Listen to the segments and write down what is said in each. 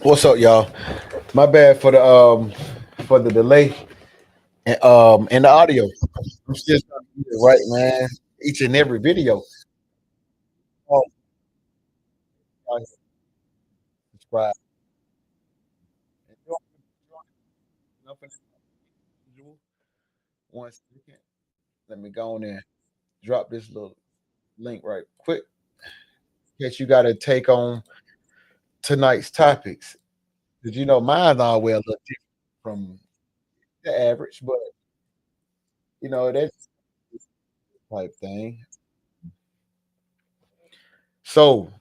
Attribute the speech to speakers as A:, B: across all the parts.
A: What's up, y'all? My bad for the delay and the audio. I'm still trying to get it right, man. Each and every video. Oh, y'all subscribe. And nothing unusual. One second. Let me go on and drop this little link right quick. In case you got to take on tonight's topics. Did you know mine's always a little different from the average, but that's type thing. So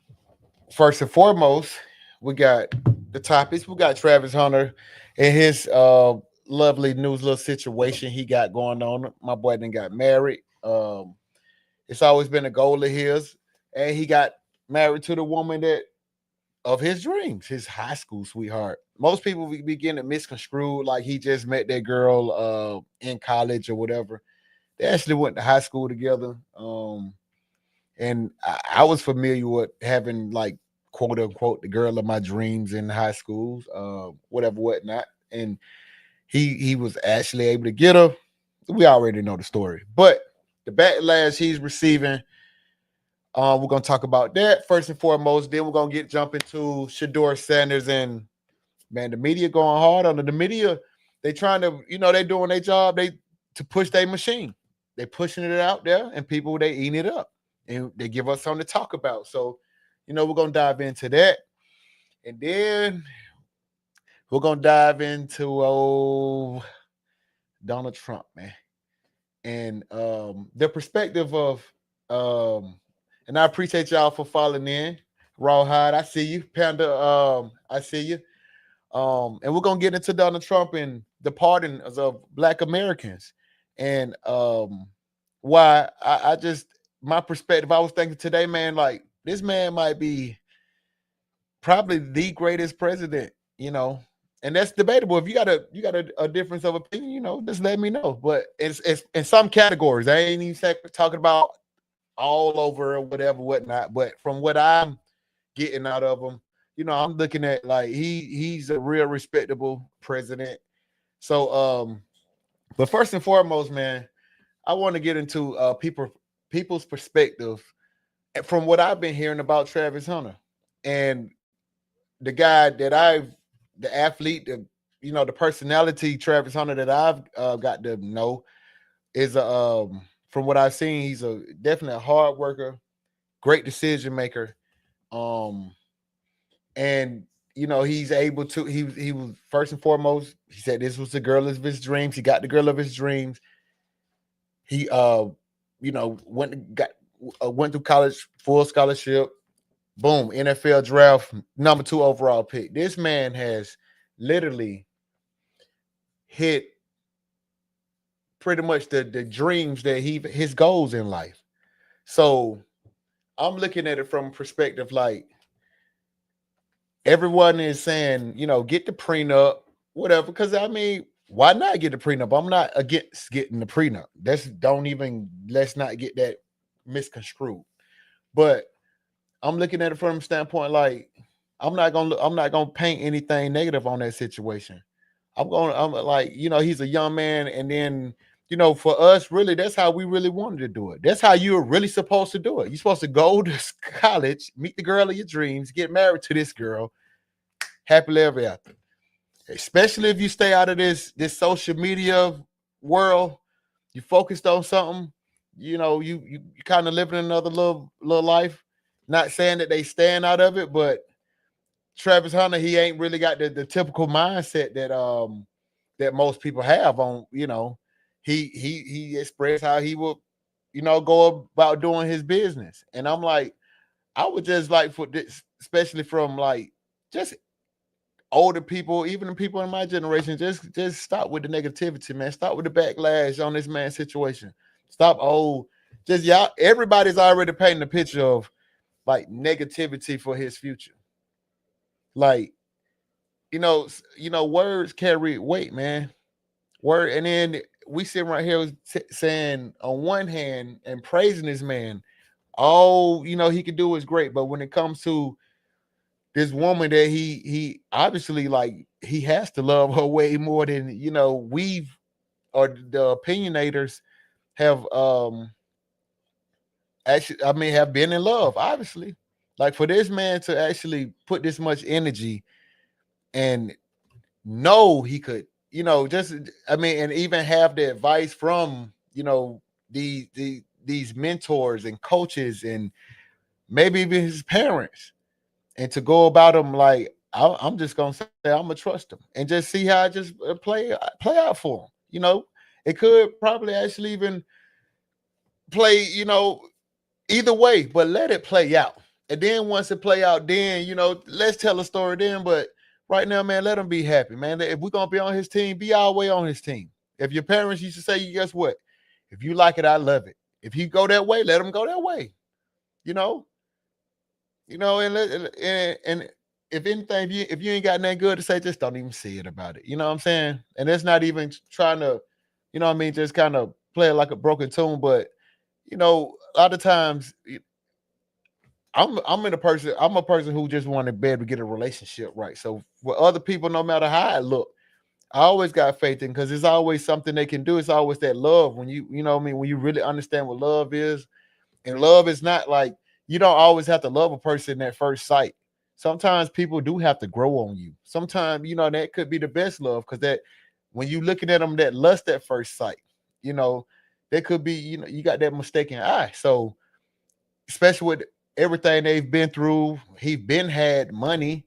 A: first and foremost, we got the topics. We got Travis Hunter and his lovely news little situation he got going on. My boy then got married. It's always been a goal of his, and he got married to the woman that of his dreams, his high school sweetheart. Most people begin to misconstrue like he just met that girl in college or whatever. They actually went to high school together. And I was familiar with having like quote unquote the girl of my dreams in high schools, whatever, whatnot. And he was actually able to get her. We already know the story, but the backlash he's receiving, we're gonna talk about that first and foremost. Then we're gonna jump into Shedeur Sanders and man, the media going hard on the media. They trying to, they doing their job. They to push their machine. They pushing it out there, and people they eating it up, and they give us something to talk about. So, we're gonna dive into that, and then we're gonna dive into Donald Trump, man, and the perspective of and I appreciate y'all for falling in. Rawhide, I see you. Panda, I see you. And we're gonna get into Donald Trump and the pardon of Black Americans, and why I just my perspective. I was thinking today, man, like this man might be probably the greatest president, and that's debatable. If you got a difference of opinion, just let me know. But it's in some categories. I ain't even talking about all over or whatever, whatnot. But from what I'm getting out of him, I'm looking at like he's a real respectable president. So but first and foremost, man, I want to get into people's perspective from what I've been hearing about Travis Hunter and the guy that the athlete, the personality Travis Hunter that I've got to know is from what I've seen, he's a definitely a hard worker, great decision maker. Um, and he's able to he was first and foremost, he said this was the girl of his dreams. He got the girl of his dreams. He went through college, full scholarship, boom, NFL draft, number 2 overall pick. This man has literally hit pretty much the dreams that his goals in life. So I'm looking at it from a perspective like everyone is saying, get the prenup, whatever. Because I mean, why not get the prenup? I'm not against getting the prenup. Let's not get that misconstrued. But I'm looking at it from a standpoint like I'm not gonna paint anything negative on that situation. I'm like, he's a young man, and then for us, really, that's how we really wanted to do it. That's how you're really supposed to do it. You're supposed to go to college, meet the girl of your dreams, get married to this girl, happily ever after. Especially if you stay out of this social media world, you focused on something, you kind of living another little life. Not saying that they stand out of it, but Travis Hunter, he ain't really got the typical mindset that most people have on, he expressed how he would, go about doing his business. And I'm like, I would just like for this, especially from like just older people, even the people in my generation, just stop with the negativity, man. Stop with the backlash on this man's situation. Stop. Just y'all. Everybody's already painting a picture of like negativity for his future. Like words carry weight, man. Word, and then we sitting right here saying on one hand and praising this man, all he could do is great, but when it comes to this woman that he obviously like he has to love her way more than we've or the opinionators have actually have been in love, obviously. Like for this man to actually put this much energy and know he could, just and even have the advice from, these mentors and coaches and maybe even his parents, and to go about them like I'm just gonna say I'm gonna trust him and just see how it just play out for him. It could probably actually even play, either way, but let it play out. And then once it play out, then let's tell a story then. But right now, man, let him be happy, man. If we're gonna be on his team, be all the way on his team. If your parents used to say, you guess what? If you like it, I love it. If he go that way, let him go that way. You know, and if anything, if you ain't got nothing good to say, just don't even say it about it. You know what I'm saying? And it's not even trying to, just kind of play it like a broken tune. But a lot of times I'm a person who just wanted to be able to get a relationship right. So for other people, no matter how I look, I always got faith in, because there's always something they can do. It's always that love when you know what I mean, when you really understand what love is. And love is not like, you don't always have to love a person at first sight. Sometimes people do have to grow on you. Sometimes, that could be the best love, because that when you looking at them, that lust at first sight, you know, that could be, you got that mistaken eye. So especially with everything they've been through, he been had money,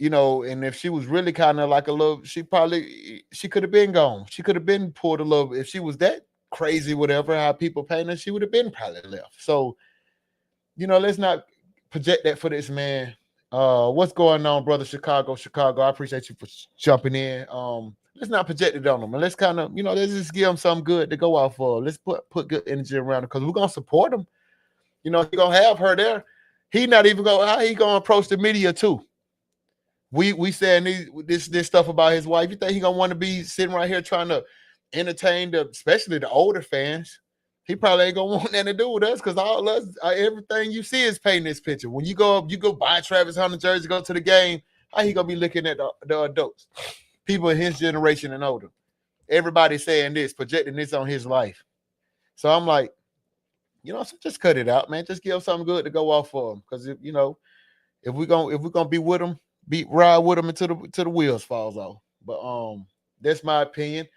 A: and if she was really kind of like a little, she could have been gone. She could have been pulled a little. If she was that crazy, whatever, how people paint her, she would have been probably left. So, let's not project that for this man. What's going on, brother? Chicago. I appreciate you for jumping in. Let's not project it on him, and let's kind of, let's just give him something good to go out for. Let's put good energy around him, because we're gonna support him. He gonna have her there. He not even gonna how he gonna approach the media too. We saying this stuff about his wife. You think he gonna want to be sitting right here trying to entertain especially the older fans? He probably ain't gonna want nothing to do with us, because all us everything you see is painting this picture. When you go up, you go buy Travis Hunter jersey, go to the game. How he gonna be looking at the adults, people in his generation and older? Everybody saying this, projecting this on his life. So I'm like, so just cut it out, man. Just give him something good to go off for him, because if we're gonna be with him, ride with him until the wheels falls off. But that's my opinion.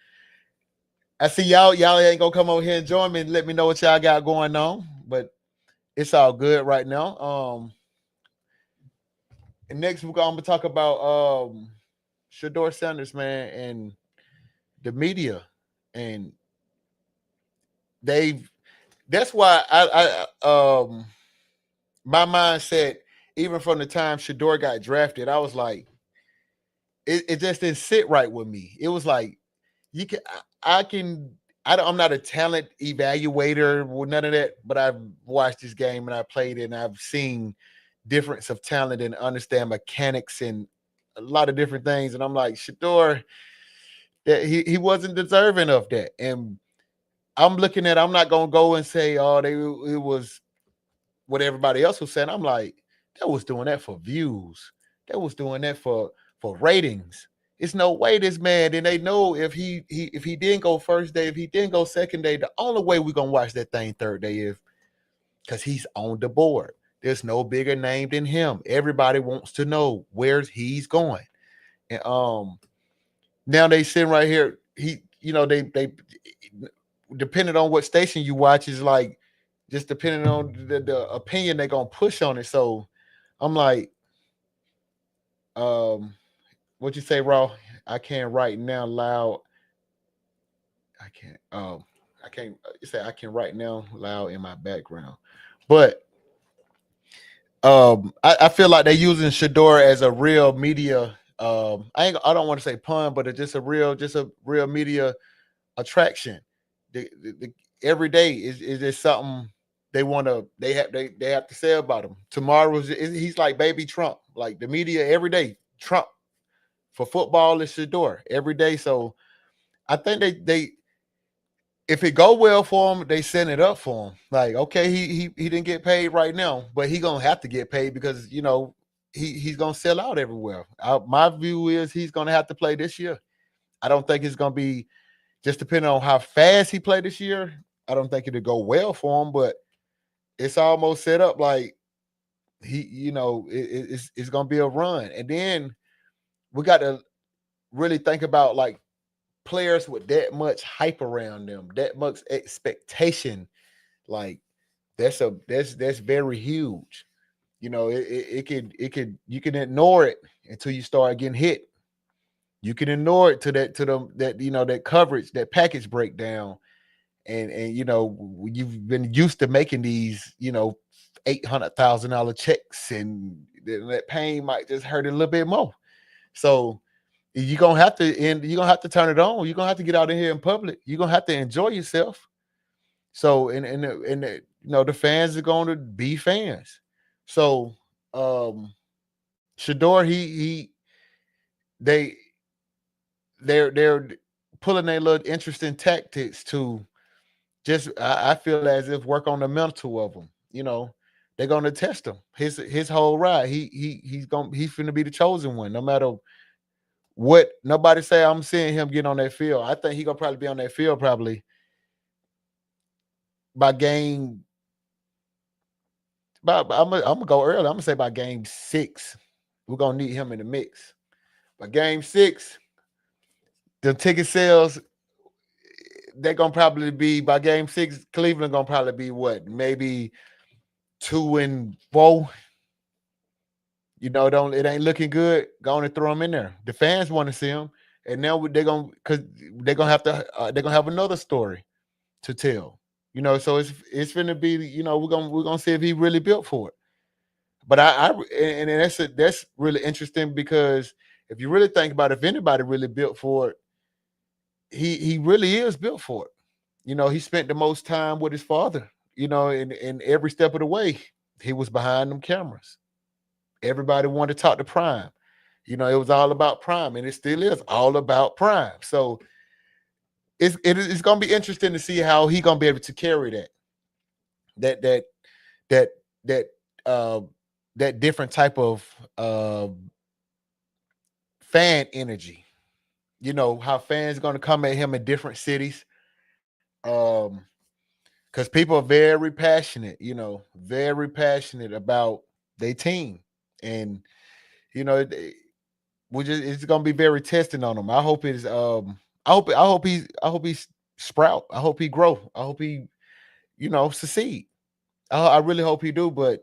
A: I see y'all ain't gonna come over here and join me and let me know what y'all got going on, but it's all good right now. And next we're gonna talk about Shedeur Sanders, man, and the media, and they've. That's why my mindset, even from the time Shedeur got drafted, I was like, it just didn't sit right with me. It was like, you can I can I'm not a talent evaluator or none of that, but I've watched this game and I played it, and I've seen difference of talent and understand mechanics and a lot of different things. And I'm like, Shedeur, that he wasn't deserving of that. And I'm not gonna go and say, oh, it was what everybody else was saying. I'm like, that was doing that for views. That was doing that for ratings. It's no way this man. And they know if he didn't go first day, if he didn't go second day, the only way we're gonna watch that thing third day is because he's on the board. There's no bigger name than him. Everybody wants to know where he's going. And now they sitting right here. They depending on what station you watch is like just depending on the opinion they're gonna push on it. So I'm like, what you say, Raw? I can't write now loud. I can't. I can't. You say I can write now loud in my background, but I feel like they're using Shedeur as a real media. I don't want to say pun, but it's just a real media attraction. The every day is just something they have to say about him. He's like baby Trump, like the media every day. Trump for football is Shedeur every day. So I think they if it go well for him, they send it up for him. Like, okay, he didn't get paid right now, but he gonna have to get paid because he's gonna sell out everywhere. My view is he's gonna have to play this year. I don't think it's gonna be just depending on how fast he played this year. I don't think it'll go well for him, but it's almost set up like it's gonna be a run, and then we got to really think about like players with that much hype around them, that much expectation. Like that's very huge. You can ignore it until you start getting hit. You can ignore it to that coverage, that package breakdown, and you've been used to making these $800,000 checks, and that pain might just hurt a little bit more. So you're gonna have to turn it on. You're gonna have to get out in here in public. You're gonna have to enjoy yourself. So the fans are going to be fans. So Shedeur, they they're pulling their little interesting tactics to just I feel as if work on the mental of them. They're going to test him his whole ride. He's finna be the chosen one, no matter what nobody say. I'm seeing him get on that field. I think he gonna probably be on that field probably by game. I'm gonna go early. I'm gonna say by game 6, we're gonna need him in the mix. By game 6, the ticket sales, they're gonna probably be by game 6. Cleveland gonna probably be what, maybe 2-4. It ain't looking good. Go on and throw them in there. The fans want to see them, and now because they're gonna have to they're gonna have another story to tell. So it's gonna be we're gonna see if he really built for it. But and that's really interesting because if you really think about it, if anybody really built for it, he really is built for it. He spent the most time with his father. In every step of the way, he was behind them cameras. Everybody wanted to talk to Prime. It was all about Prime, and it still is all about Prime. So it's going to be interesting to see how he going to be able to carry that that that that uh, that different type of fan energy. How fans going to come at him in different cities. Because people are very passionate about their team, and you know, it's gonna be very testing on them. I hope he's sprout. I hope he grow. I hope he, succeed. I really hope he do. But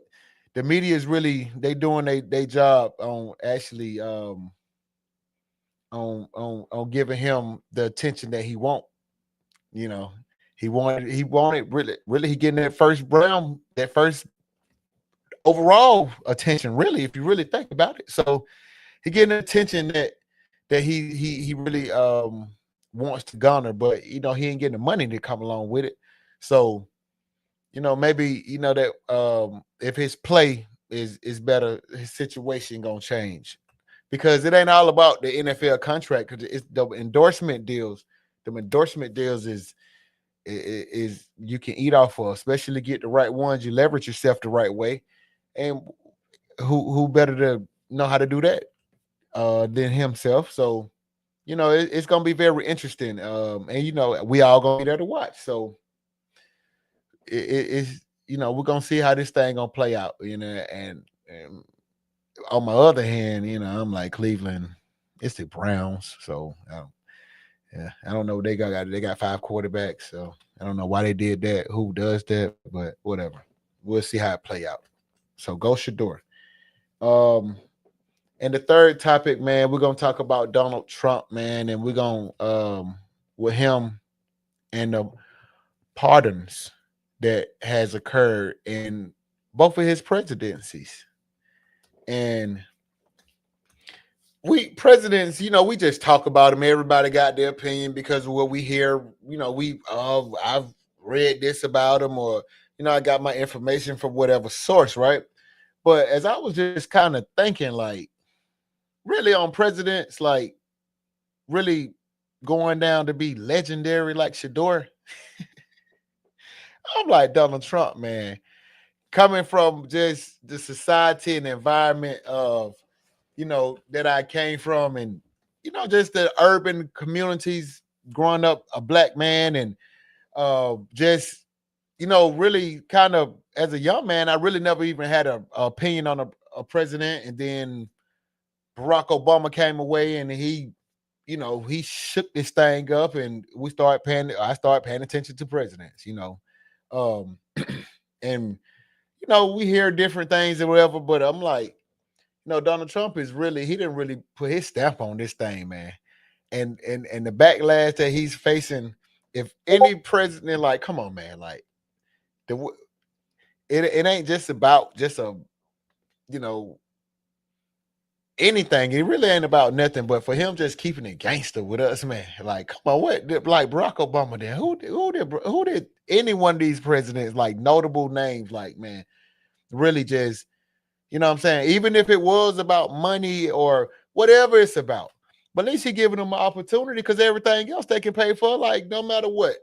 A: the media is really they doing they job on actually on giving him the attention that he want. You know, he wanted really he getting that first overall attention. Really, if you really think about it, so he getting attention that he really wants to garner, but he ain't getting the money to come along with it. So maybe that if his play is better, his situation gonna change because it ain't all about the NFL contract because it's the endorsement deals. The endorsement deals is you can eat off of, especially get the right ones. You leverage yourself the right way, and who better to know how to do that than himself? So it's gonna be very interesting, and we all gonna be there to watch. So it's we're gonna see how this thing gonna play out. And on my other hand, I'm like Cleveland. It's the Browns, so yeah, I don't know. They got 5 quarterbacks, so I don't know why they did that. Who does that? But whatever. We'll see how it play out. So go Shedeur. Um, and the third topic, man, we're gonna talk about Donald Trump, man, and we're gonna with him and the pardons that has occurred in both of his presidencies. And we presidents, we just talk about them. Everybody got their opinion because of what we hear. I've read this about them, or I got my information from whatever source, right? But as I was just kind of thinking, like, really on presidents, like, really going down to be legendary like Shedeur, I'm like Donald Trump, man. coming from just the society and environment of, that I came from, and just the urban communities, growing up a black man, and just really kind of as a young man, I really never even had a opinion on a president. And then Barack Obama came away, and he shook this thing up, and I started paying attention to presidents, um, and we hear different things or whatever, but I'm like, Donald Trump he didn't really put his stamp on this thing, man. And the backlash that he's facing, if any president, like, come on, man, like the it ain't just about just a you know anything. It really ain't about nothing but for him just keeping it gangster with us, man. Like, come on, like Barack Obama did. Who did any one of these presidents, like notable names, like, man, really just, what I'm saying? Even if it was about money or whatever it's about. But at least he giving them an opportunity, because everything else they can pay for, like, no matter what.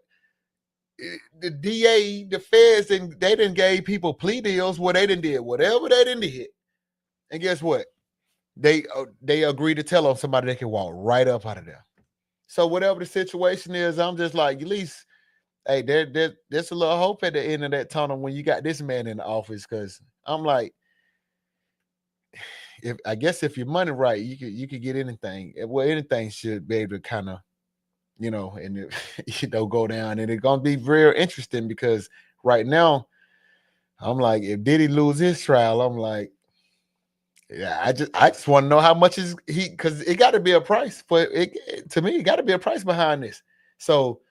A: The DA, the feds, and they didn't gave people plea deals where they didn't did whatever they didn't did. And guess what? They agree to tell on somebody, they can walk right up out of there. So whatever the situation is, I'm just like, at least, hey, there's a little hope at the end of that tunnel when you got this man in the office. Because I'm like, if your money right, you could get anything. Well, anything should be able to kind of, and go down, and it's gonna be very interesting, because right now, I'm like, if Diddy lose his trial, I'm like, yeah, I just want to know how much is he, because it got to be a price for it. To me, it got to be a price behind this. So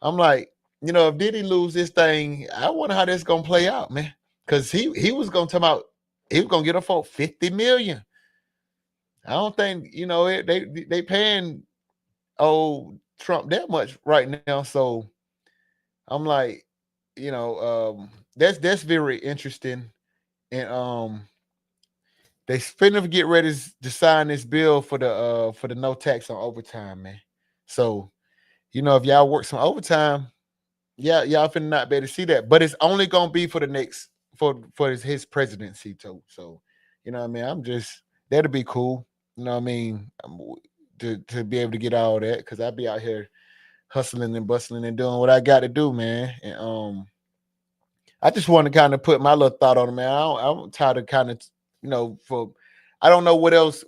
A: I'm like, if Diddy lose this thing, I wonder how this gonna play out, man. Because he was gonna talk about, he was gonna get a for 50 million. I don't think they paying Trump that much right now. So I'm like, that's very interesting. And they finna get ready to sign this bill for the no tax on overtime, man. So if y'all work some overtime, yeah, y'all finna not be able to see that. But it's only gonna be for the next for his presidency too. So what I mean, I'm just, that'll be cool. What I mean, to be able to get all that, because I'll be out here hustling and bustling and doing what I got to do, man. And I just want to kind of put my little thought on it, man. I'm tired of kind of, for, I don't know what else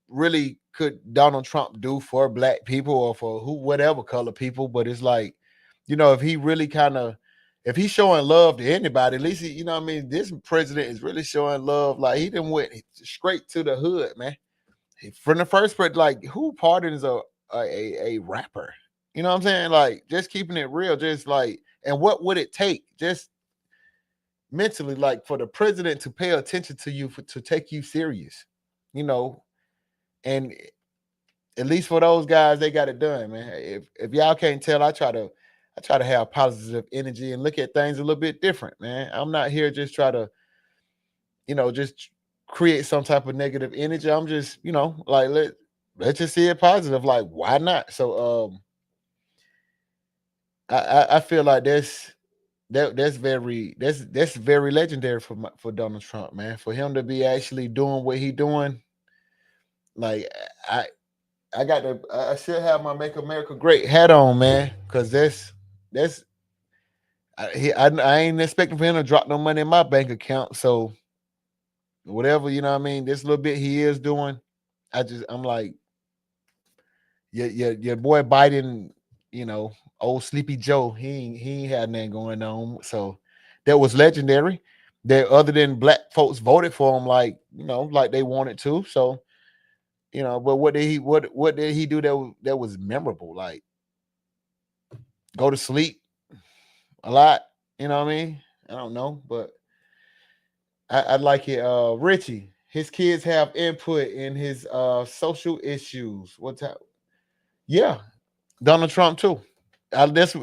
A: really could Donald Trump do for black people, or for whatever color people. But it's like, if he really kind of, if he's showing love to anybody, at least what I mean, this president is really showing love. Like, he didn't went straight to the hood, man. From the first part, like, who pardons a rapper? You know what I'm saying? Like, just keeping it real, just like, and what would it take, just mentally, like, for the president to pay attention to you, to take you serious, you know? And at least for those guys, they got it done, man. If y'all can't tell, I try to have positive energy and look at things a little bit different, man. I'm not here just try to, just create some type of negative energy. I'm just, like, let's just see it positive. Like, why not? So I feel like that's very legendary for Donald Trump, man. For him to be actually doing what he doing, like, I I should have my "Make America Great" hat on, man, because that's I ain't expecting for him to drop no money in my bank account. So whatever, what I mean, this little bit he is doing, I'm like, your boy Biden, old Sleepy Joe, he ain't had nothing going on. So that was legendary. That other than black folks voted for him, like, like they wanted to. So but what did he do that was memorable? Like, go to sleep a lot. You know what I mean? I don't know, but I like it. Richie, his kids have input in his social issues. What type? Yeah, Donald Trump too. That's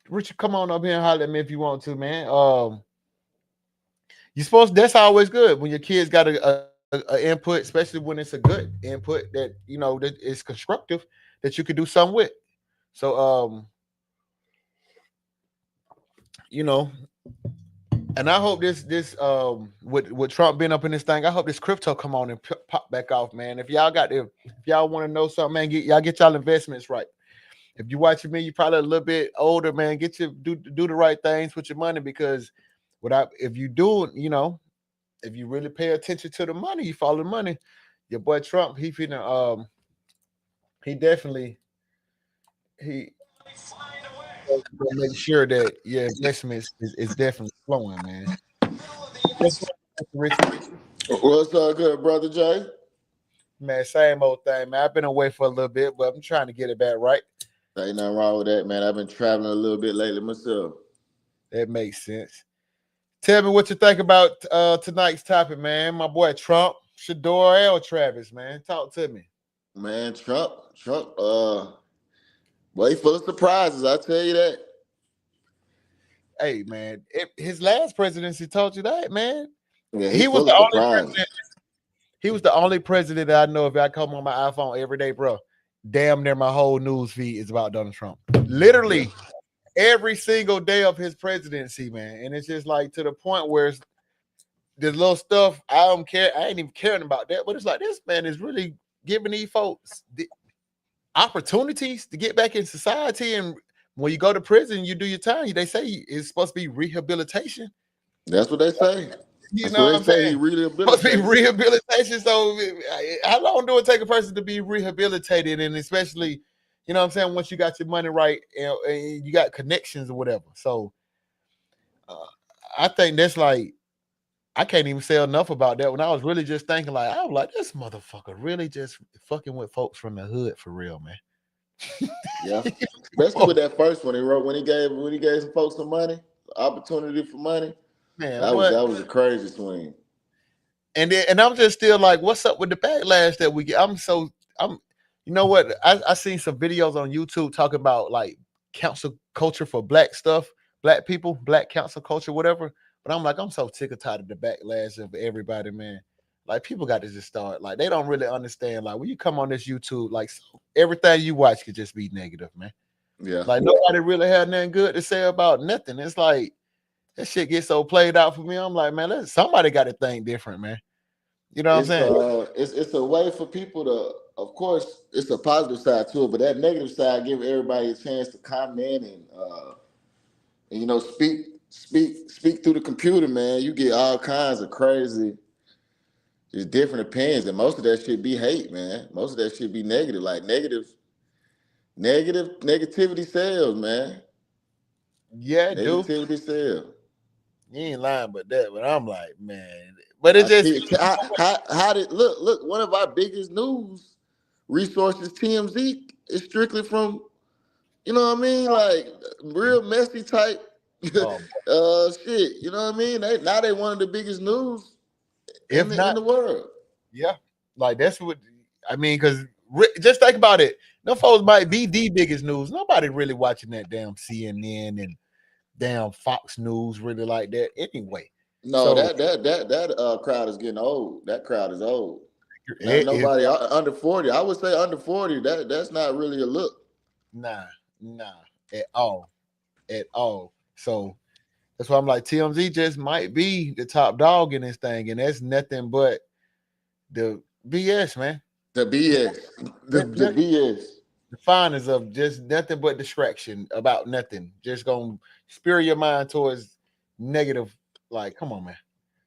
A: Richard. Come on up here and holler at me if you want to, man. You supposed That's always good when your kids got a input, especially when it's a good input that that is constructive, that you could do something with. So you know, And I hope this with Trump being up in this thing, I hope this crypto come on and pop back off, man. If y'all want to know something, man, get y'all investments right. If you watching me, you're probably a little bit older, man. Get your do the right things with your money because without if you do, if you really pay attention to the money, you follow the money. Your boy Trump, he definitely he gonna make sure that your investments is definitely flowing, man. What's going on, Richie?
B: What's up, good brother Jay?
A: Man, same old thing, man. I've been away for a little bit, but I'm trying to get it back right.
B: Ain't nothing wrong with that, man. I've been traveling a little bit lately myself.
A: That makes sense. Tell me what you think about tonight's topic, man. My boy Trump, Shedeur, L. Travis, man. Talk to me.
B: Man, Trump, well, he full of surprises, I tell you that.
A: Hey, man, his last presidency told you that, man.
B: Yeah, he
A: He was
B: full
A: the
B: of
A: only
B: surprises.
A: president. He was the only president that I know. If I come on my iPhone every day, bro, damn near my whole news feed is about Donald Trump.
B: Yeah.
A: Literally every single day of his presidency, man. And it's just like to the point where it's the little stuff I don't care. I ain't even caring about that. But it's like this man is really giving these folks the opportunities to get back in society. And when you go to prison, you do your time. They say it's supposed to be rehabilitation.
B: That's what they say.
A: You
B: That's
A: know
B: what
A: what
B: they
A: I'm
B: say. He
A: saying? Supposed to be
B: rehabilitates.
A: rehabilitation. So how long do it take a person to be rehabilitated? And especially, you know what I'm saying, once you got your money right and you got connections or whatever. So uh, I think that's like I can't even say enough about that. When I was really just thinking, like, I was like, this motherfucker really just fucking with folks from the hood for real, man.
B: Yeah. Especially with that first one he wrote when he gave some folks some money, opportunity for money.
A: Man,
B: That
A: what?
B: was a crazy swing.
A: And I'm just still like, what's up with the backlash that we get? I'm you know what? I seen some videos on YouTube talking about like council culture for black stuff, black people, black council culture, whatever. But I'm like, I'm so sick of tired of the backlash of everybody, man. Like people got to just start like they don't really understand. Like when you come on this YouTube, like so, everything you watch could just be negative, man.
B: Yeah.
A: Like nobody really had nothing good to say about nothing. It's like that shit gets so played out for me. I'm like, man, somebody got to think different, man. You know what I'm
B: It's
A: saying?
B: it's a way for people to, of course, it's a positive side to it, but that negative side give everybody a chance to comment and speak through the computer, man. You get all kinds of crazy, just different opinions, and most of that should be hate, man. Most of that should be negative, like negativity sells, man.
A: Yeah, dude.
B: Negativity sells.
A: You ain't lying about that, but I'm like, man. But it
B: I
A: just
B: see. How did look? One of our biggest news resources, TMZ, is strictly from, you know what I mean, like real messy type
A: um,
B: shit. You know what I mean? They one of the biggest news
A: if
B: in
A: not,
B: the world.
A: yeah. Like that's what I mean, because just think about it. No folks might be the biggest news. Nobody really watching that damn CNN and damn Fox News really like that anyway.
B: No,
A: So
B: that crowd is getting old. That crowd is old. Now
A: if
B: nobody under 40. I would say under 40. That's not really a look.
A: nah, nah, at all. At all. So that's why I'm like TMZ just might be the top dog in this thing, and that's nothing but the BS, man.
B: The BS. The
A: Nothing
B: BS.
A: the finest of just nothing but distraction about nothing. Just gonna spear your mind towards negative. Like, come on, man.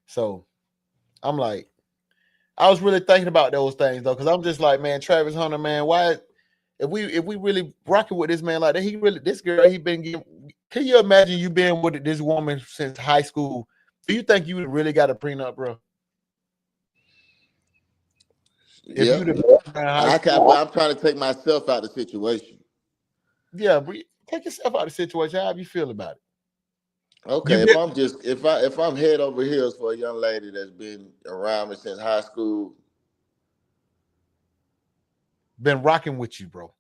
A: So I'm like, I was really thinking about those things though, because I'm just like, man, Travis Hunter, man, why if we really rocking with this man like that, he really this girl he been getting. Can you imagine you being with this woman since high school? Do you think you really got a prenup, bro? If
B: Yeah.
A: you'd have been in high school,
B: I'm trying to take myself out of the situation.
A: yeah, bro, take yourself out of the situation. How you feel about it? You
B: Okay,
A: been
B: if I'm head over heels for a young lady that's been around me since high school,
A: been rocking with you, bro.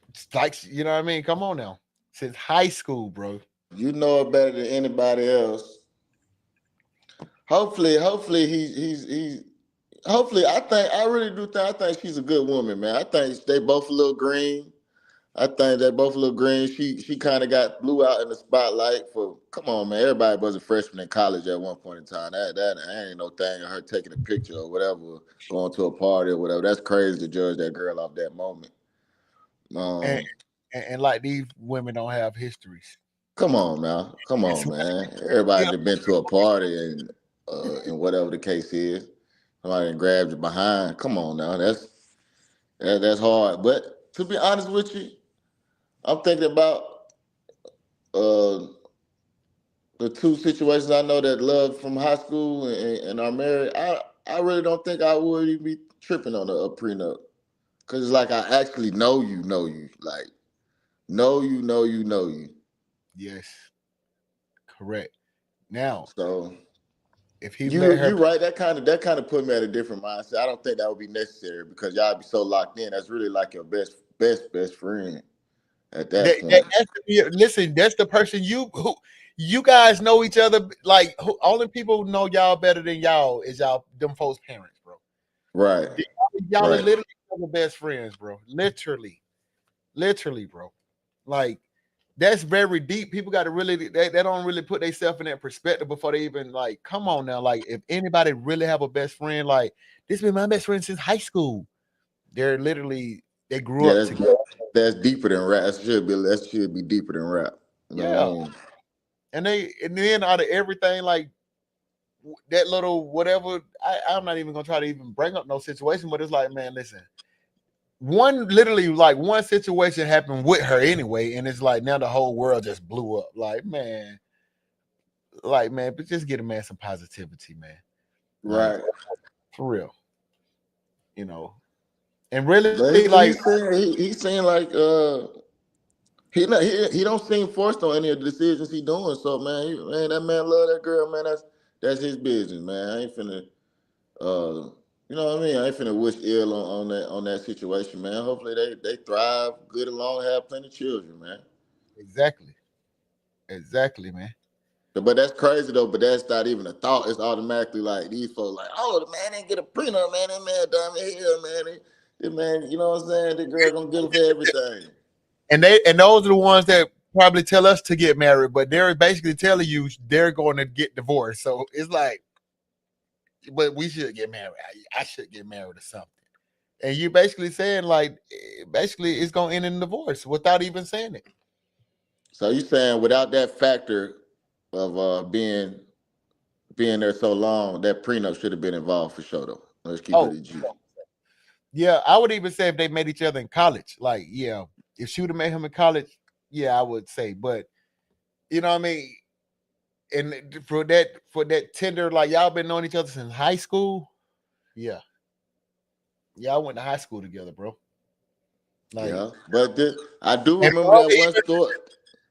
A: It's like you know what I mean. Come on now, since high school, bro.
B: you know her better than anybody else. Hopefully he's hopefully I really do think I think she's a good woman, man. I think they both a little green. I think that both little Green, she kind of got blew out in the spotlight for. Come on, man, everybody was a freshman in college at one point in time. That ain't no thing of her taking a picture or whatever, going to a party or whatever. That's crazy to judge that girl off that moment.
A: and,
B: Um,
A: and like these women don't have histories.
B: Come on now, come
A: It's
B: on, man. Everybody that been to a party and whatever the case is, somebody done grabbed you behind. Come on now, that's hard. But to be honest with you, I'm thinking about uh the two situations I know that love from high school and are married. I really don't think I would even be tripping on a prenup because it's like I actually know you, like know you.
A: yes, correct. Now,
B: So
A: if he met
B: you
A: her,
B: right. That kind of put me at a different mindset. I don't think that would be necessary because y'all be so locked in. That's really like your best friend at that point.
A: that's listen, that's the person you guys know each other. Like only people who know y'all better than y'all is y'all them folks' parents, bro.
B: Right,
A: Y'all are
B: right,
A: literally the best friends, bro. Literally, bro. Like that's very deep. People got to really they don't really put themselves in that perspective before they even like come on now. Like if anybody really have a best friend, like this been my best friend since high school. They're literally they grew
B: yeah.
A: up
B: That's
A: together.
B: that's deeper than rap. That should be deeper than rap. You know what I
A: Yeah.
B: mean?
A: And then out of everything, like that little whatever, I'm not even gonna try to even bring up no situation, but it's like, man, listen, one literally like one situation happened with her anyway, and it's like now the whole world just blew up. Like man, but just get a man some positivity, man. Like
B: Right.
A: for real, you know. And really,
B: But
A: like
B: he's saying like he don't seem forced on any of the decisions he doing. So man, that man love that girl, man. That's his business, man. I ain't finna you know what I mean? I ain't finna wish ill on that situation, man. Hopefully they thrive good and long, have plenty of children, man.
A: exactly, exactly, man.
B: But that's crazy though. But that's not even a thought. It's automatically like these folks like, oh, the man ain't get a prenup, man. That man dumb as hell, man. This man, you know what I'm saying? The girl gonna get him for everything.
A: And those are the ones that probably tell us to get married, but they're basically telling you they're going to get divorced. So it's like, but we should get married. I should get married or something. And you basically saying like, basically it's going to end in divorce without even saying it.
B: So you saying without that factor of being there so long, that prenup should have been involved for sure though. Let's keep it
A: Oh,
B: a G.
A: yeah. I would even say if they met each other in college, like, yeah, if she would have met him in college, yeah, I would say. But you know what I mean? And for that tender, like y'all been knowing each other since high school. Yeah. Y'all went to high school together, bro. Like,
B: Yeah, but I do
A: and
B: remember that one story.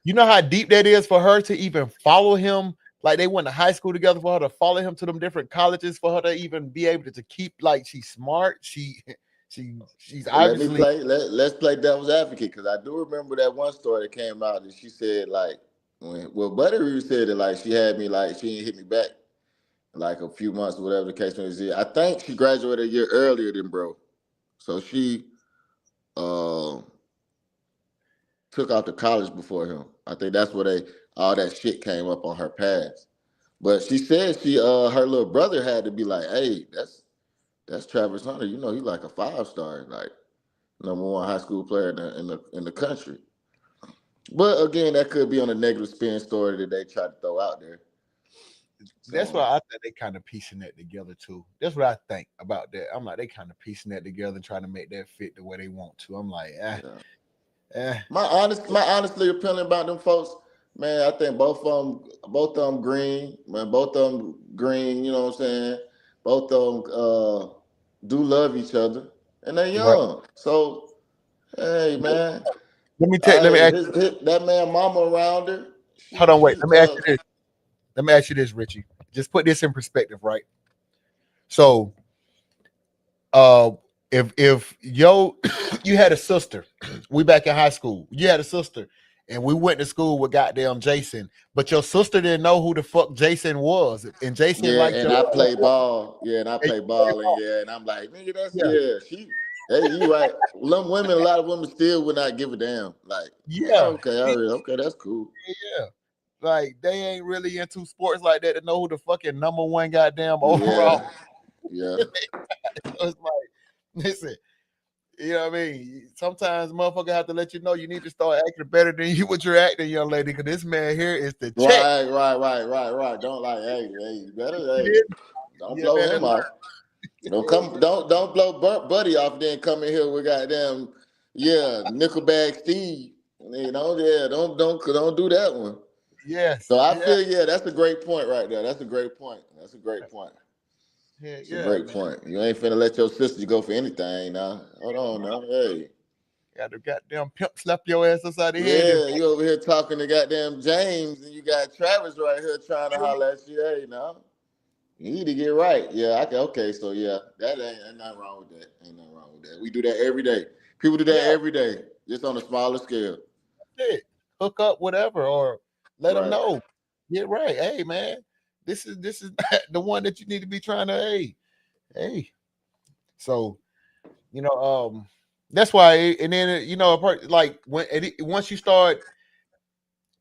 A: you know how deep that is for her to even follow him. Like they went to high school together for her to follow him to them different colleges for her to even be able to keep like she's smart. She's
B: Well, let me
A: obviously
B: play. Let's play devil's advocate because I do remember that one story that came out and she said like Buttery said that like she had me like she didn't hit me back like a few months or whatever the case may be. I think she graduated a year earlier than bro, so she uh, took out to college before him. I think that's where they all that shit came up on her past. But she said she her little brother had to be like, hey, that's Travis Hunter. You know, he's like a 5-star, like #1 high school player in the country. But again, that could be on a negative spin story that they try to throw out there.
A: that's
B: So
A: why I think they kind of piecing that together too. That's what I think about that. I'm like they kind of piecing that together and trying to make that fit the way they want to. I'm like,
B: yeah.
A: eh.
B: My honestly opinion about them folks, man, I think both of them green, man, both of them green. You know what I'm saying? Both of them do love each other, and they're
A: Right.
B: young. So hey, man,
A: Let me
B: hey,
A: ask
B: that man, mama around her,
A: hold
B: she
A: on, wait.
B: she's
A: Let me ask you this. Let me ask you this, Richie. Just put this in perspective, right? So uh if yo you had a sister, we back in high school, you had a sister, and we went to school with goddamn Jason, but your sister didn't know who the fuck Jason was, and Jason
B: Yeah,
A: liked
B: and
A: your
B: I play ball. Yeah, and I
A: and
B: play ball, and yeah, and I'm like, nigga, that's
A: yeah,
B: yeah. She, Hey, you right. Women, a lot of women still would not give a damn. Like,
A: Yeah,
B: okay, all right, okay, that's cool.
A: yeah. Like they ain't really into sports like that to know who the fucking number one goddamn overall.
B: Yeah, yeah,
A: So it's like, listen, you know what I mean? Sometimes motherfucker have to let you know you need to start acting better than you what you're acting, young lady, because this man here is the check.
B: right. Don't like, hey, you better,
A: You
B: hey,
A: did?
B: don't
A: You
B: blow
A: better
B: him
A: learn.
B: off. Don't blow Buddy off. Then come in here with goddamn, yeah, Nickelback Steve. You know, yeah, don't do that one.
A: Yes.
B: So I
A: Yeah.
B: feel, yeah, that's a great point right there. That's a great point. That's a great point.
A: Yeah,
B: It's a
A: yeah,
B: great
A: man.
B: point. You ain't finna let your sister go for anything now. Hold on now. Hey.
A: Got the goddamn pimp slap your ass upside the head and
B: Yeah, you over here talking to goddamn James and you got Travis right here trying to holler at you. Hey, now. You need to get right. Yeah, I can. Okay, so yeah, that ain't nothing wrong with that. Ain't nothing wrong with that. We do that every day. People do that
A: yeah,
B: every day, just on a smaller scale.
A: shit. Hook up, whatever, or let them
B: Right.
A: know. Get right. Hey, man, this is the one that you need to be trying to. Hey. So that's why. And then like once you start,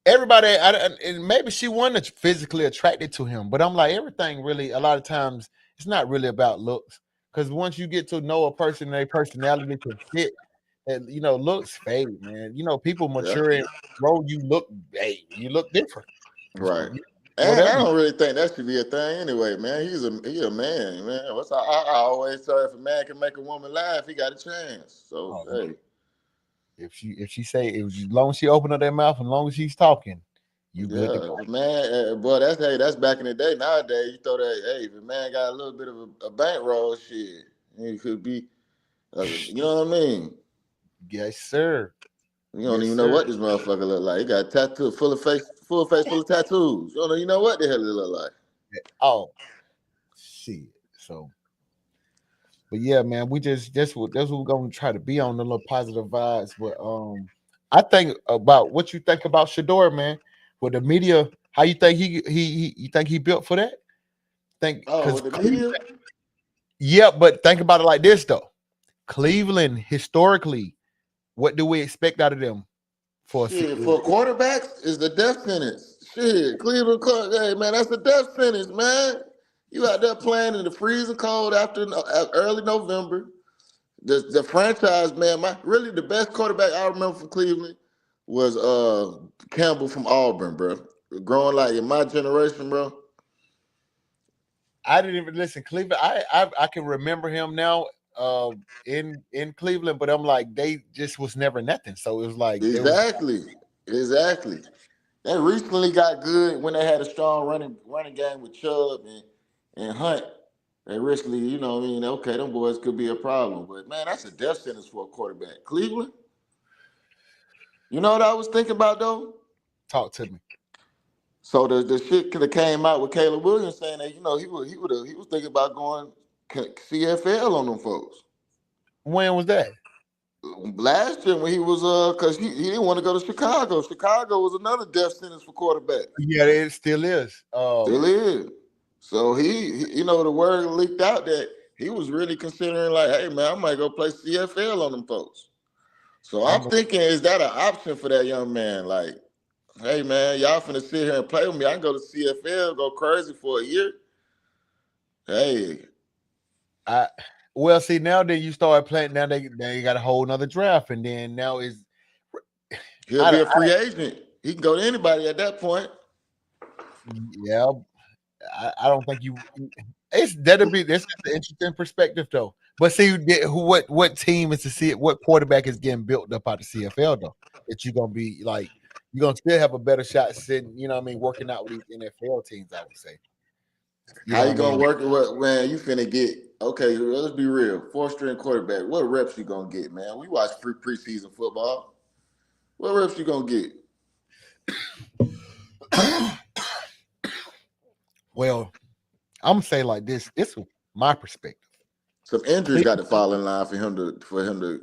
A: everybody, and maybe she wasn't physically attracted to him, but I'm like everything really. A lot of times, it's not really about looks, because once you get to know a person, their personality can fit. And looks fade, man. People
B: Yeah.
A: mature and grow. You look different.
B: Right. And I
A: Whatever.
B: don't really think that should be a thing anyway, man. He a man, man. I always say if a man can make a woman laugh, he got a chance. So
A: Oh,
B: hey,
A: if she say, as long as she open up that mouth, and as long as she's talking, you good to
B: yeah,
A: go.
B: man. Boy, that's back in the day. Nowadays, you throw that. Hey, if a man got a little bit of a bankroll, shit, he could be. You know what I mean?
A: Yes, sir.
B: You don't
A: Yes,
B: even know
A: sir.
B: what this motherfucker look like. He got a tattoo, full face full of tattoos. You don't even know what the hell it look like.
A: Oh, shit. So, but yeah, man, we just that's what we're gonna try to be on, the little positive vibes. But I think about what you think about Shedeur, man. With the media, how you think you think he built for that? Think
B: Oh,
A: because
B: with the media,
A: yeah, but think about it like this though. Cleveland historically, what do we expect out of them for a
B: shit for quarterbacks is the death sentence. Shit, hey man, that's a death sentence, man. You out there playing in the freezing cold after early November. The franchise, man, really the best quarterback I remember from Cleveland was Campbell from Auburn, bro. Growing like in my generation, bro.
A: I didn't even listen. Cleveland, I can remember him now in Cleveland, but I'm like they just was never nothing. So it was like there was
B: Exactly. They recently got good when they had a strong running game with Chubb and Hunt. They recently, you know what I mean, okay, them boys could be a problem. But man, that's a death sentence for a quarterback. Cleveland, you know what I was thinking about though?
A: talk to me.
B: So the shit could have came out with Caleb Williams saying that, he was thinking about going CFL on them folks.
A: When was that?
B: Last year when he was cause he didn't want to go to Chicago. Chicago was another death sentence for quarterbacks.
A: Yeah, it still is.
B: Still is. So the word leaked out that he was really considering like, hey man, I might go play CFL on them folks. So I'm
A: I'm
B: thinking, is that an option for that young man? Like, hey man, y'all finna sit here and play with me. I can go to CFL, go crazy for a year. Hey,
A: I well see now that you start playing now they got a whole nother draft, and then now is
B: he'll
A: I
B: be
A: don't
B: a free agent. He can go to anybody at that point.
A: yeah I don't think you it's that'll be this is an interesting perspective though. But see what team is to see it, what quarterback is getting built up out of CFL though that you're gonna be like you're gonna still have a better shot sitting, you know what I mean, working out with these NFL teams, I would say. You
B: How
A: know
B: you
A: what I
B: gonna
A: mean?
B: work it? What man? You finna get okay? Let's be real. Four string quarterback. What reps you gonna get, man? We watch preseason football. What reps you gonna get?
A: Well, I'm gonna say like this is my perspective.
B: Some injuries got to
A: Cleveland,
B: fall in line for him to.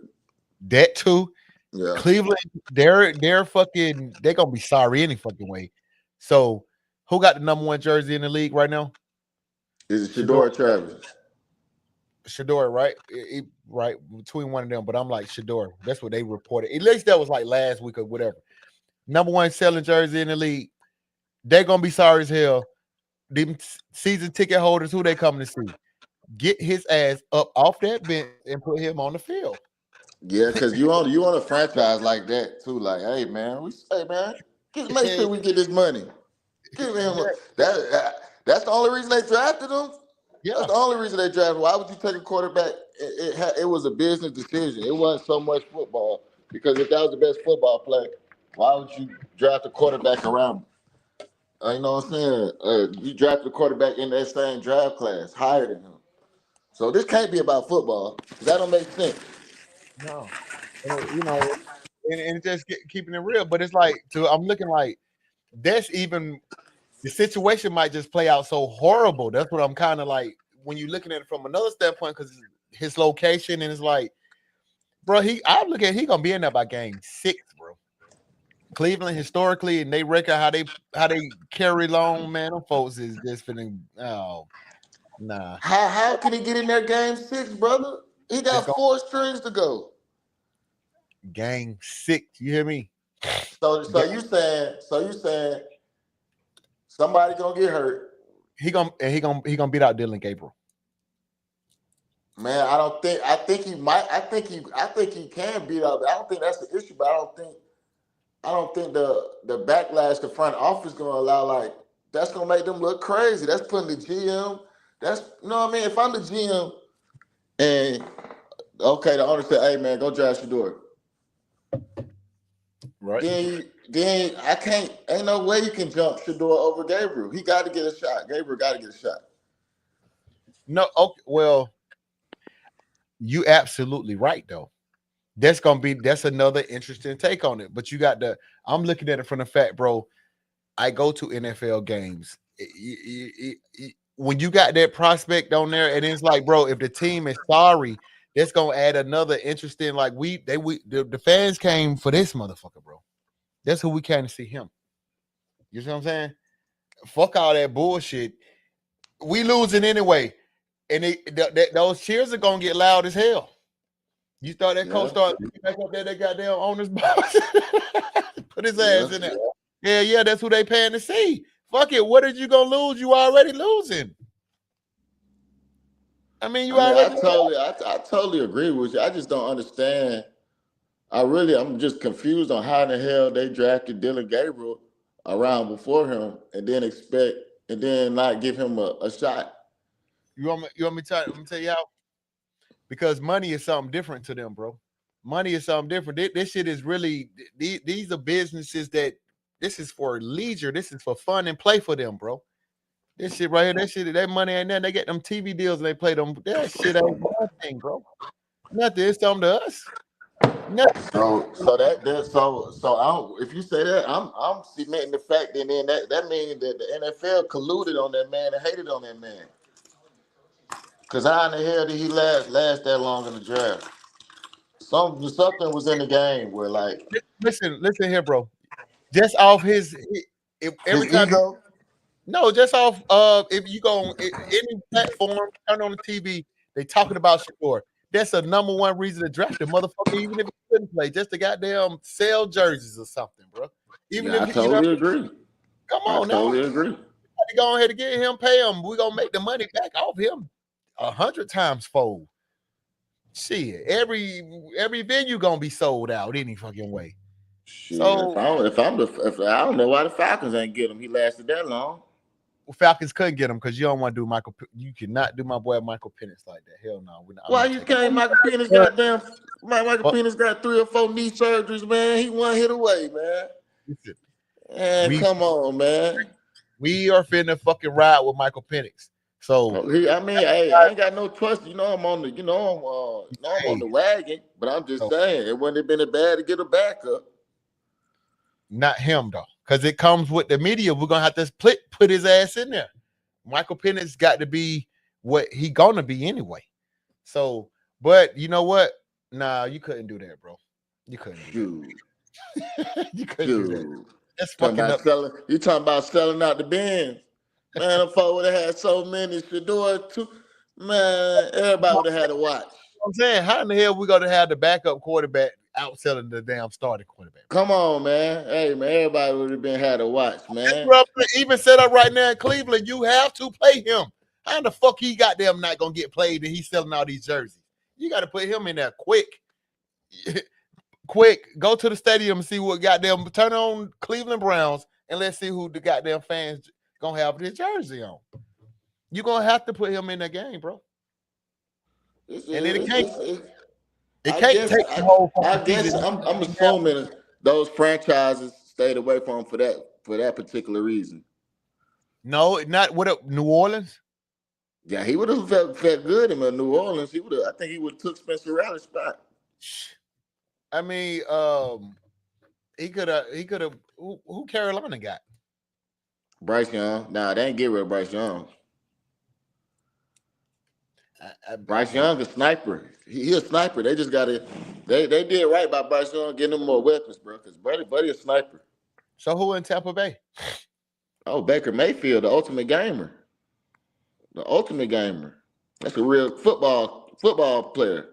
A: that too.
B: Yeah.
A: Cleveland, they're fucking they're gonna be sorry any fucking way. So who got the number one jersey in the league right now?
B: Is it
A: Shador.
B: Shedeur Travis?
A: Shedeur, right? Right between one of them, but I'm like Shedeur. That's what they reported. At least that was like last week or whatever. Number one selling jersey in the league. They're gonna be sorry as hell. Them season ticket holders, who they coming to see? Get his ass up off that bench and put him on the field.
B: Yeah, because you on a franchise like that too. Like, hey man, make
A: yeah,
B: sure we get this money. Give him that's the only reason they drafted him. That's
A: yeah.
B: the only reason they drafted. Why would you take a quarterback? It was a business decision. It wasn't so much football because if that was the best football play, why would you draft a quarterback around him? You know what I'm saying? You drafted a quarterback in that same draft class, higher than him. So this can't be about football. That don't make sense.
A: No, you know, and just keeping it real. But it's like, I'm looking like that's even the situation might just play out so horrible. That's what I'm kind of like when you're looking at it from another standpoint because his location and it's like, bro, I look at he gonna be in there by game 6, bro. Cleveland historically and they record how they carry long, man. Them folks is just finna nah.
B: How can he get in there game 6, brother? He
A: It's
B: got
A: going
B: 4 strings to go.
A: game 6. You hear me?
B: So you saying somebody gonna get hurt.
A: He gonna beat out Dylan Gabriel.
B: Man, I think he might I think he can beat up. I don't think that's the issue, but I don't think the backlash the front office gonna allow, like, that's gonna make them look crazy. That's putting the GM. That's, you know what I mean? If I'm the GM and okay, the owner said, "Hey man, go draft Shedeur."
A: Right.
B: Then I can't. Ain't no way you can jump Shedeur over Gabriel. He got to get a shot. Gabriel got to get a shot.
A: No, okay, well, you absolutely right though. That's another interesting take on it. But I'm looking at it from the fact, bro. I go to NFL games. When you got that prospect on there, and it's like, bro, if the team is sorry, that's gonna add another interesting. Like the fans came for this motherfucker, bro. That's who we came to see him. You see what I'm saying? Fuck all that bullshit. We losing anyway, and those cheers are gonna get loud as hell. You thought that coach
B: Yeah,
A: started back up there, that goddamn owner's box, put his
B: yeah.
A: ass in there. Yeah, that's who they paying to see. Fuck it. What are you gonna lose? You already losing. I mean, you
B: I mean,
A: already
B: I totally agree with you. I just don't understand. I'm just confused on how in the hell they drafted Dylan Gabriel around before him, and then not give him a shot.
A: let me tell you how, because money is something different to them, bro. Money is something different. This shit is really these are businesses that this is for leisure. This is for fun and play for them, bro. This shit right here, that money ain't nothing. They get them TV deals and they play them. That shit ain't nothing, bro. Nothing. It's something to us. Nothing.
B: So I don't, if you say that, I'm cementing the fact that then that means that the NFL colluded on that man and hated on that man. Cause how in the hell did he last that long in the draft? Something was in the game where, like,
A: Listen here, bro. Just off every
B: his
A: time
B: ego.
A: no, just off if you go on any platform, turn on the TV, they talking about Shedeur. That's the number one reason to draft the motherfucker, even if he couldn't play, just to goddamn sell jerseys or something, bro. Even
B: Yeah,
A: if
B: I
A: you know,
B: totally agree.
A: come
B: I
A: on now,
B: totally agree.
A: go ahead and get him, pay him. We're gonna make the money back off him 100 times fold. Shit, every venue gonna be sold out any fucking way.
B: Shit,
A: So
B: if I don't know why the Falcons ain't get him. He lasted that long.
A: Falcons couldn't get him because you don't want to do Michael. You cannot do my boy Michael Penix like that. Hell no, I'm
B: Why
A: not
B: you
A: taking.
B: can't? Michael Penix goddamn. Michael
A: But
B: Penix got 3 or 4 knee surgeries, man. He one hit away, man.
A: listen,
B: Man,
A: we
B: come on, man.
A: we are finna fucking ride with Michael Penix. So
B: I mean, hey, I ain't got no trust. I'm on the, I'm on
A: hey,
B: the wagon. But I'm just
A: so
B: saying, it wouldn't have been that bad to get a backup.
A: not him though, because it comes with the media. We're gonna have to put his ass in there. Michael Penix got to be what he gonna be anyway. So, but you know what? Nah, you couldn't do that, bro. You couldn't do
B: Shoot,
A: that. You couldn't do that.
B: shoot.
A: That's
B: Talking
A: fucking
B: about
A: up.
B: selling. You talking about selling out the bins? Man, the folk would have had so many Shedeur too. Man, everybody would have had to watch.
A: I'm saying, how in the hell we going to have the backup quarterback outselling the damn starting quarterback?
B: Come on, man. Hey, man, everybody would have been had to watch, man.
A: Even set up right now in Cleveland, you have to play him. How in the fuck he goddamn not gonna get played and he's selling all these jerseys? You got to put him in there quick. Quick, go to the stadium and see what goddamn turn on Cleveland Browns and let's see who the goddamn fans gonna have his jersey on. You're gonna have to put him in that game, bro. And then it
B: I
A: can't
B: guess
A: take the whole
B: I
A: fucking
B: guess
A: season.
B: I'm assuming those franchises stayed away from him for that particular reason.
A: No, not what New Orleans.
B: Yeah, he would have felt good in New Orleans. He would have. I think he would have took Spencer Rattler's spot.
A: I mean, he could have. Who Carolina got?
B: Bryce Young. Nah, they ain't get rid of Bryce Young. Bryce Young a sniper. He a sniper. They just got to. They did right by Bryce Young getting him more weapons, bro. Because buddy a sniper.
A: So who in Tampa Bay?
B: Oh, Baker Mayfield, the ultimate gamer. The ultimate gamer. That's a real football player.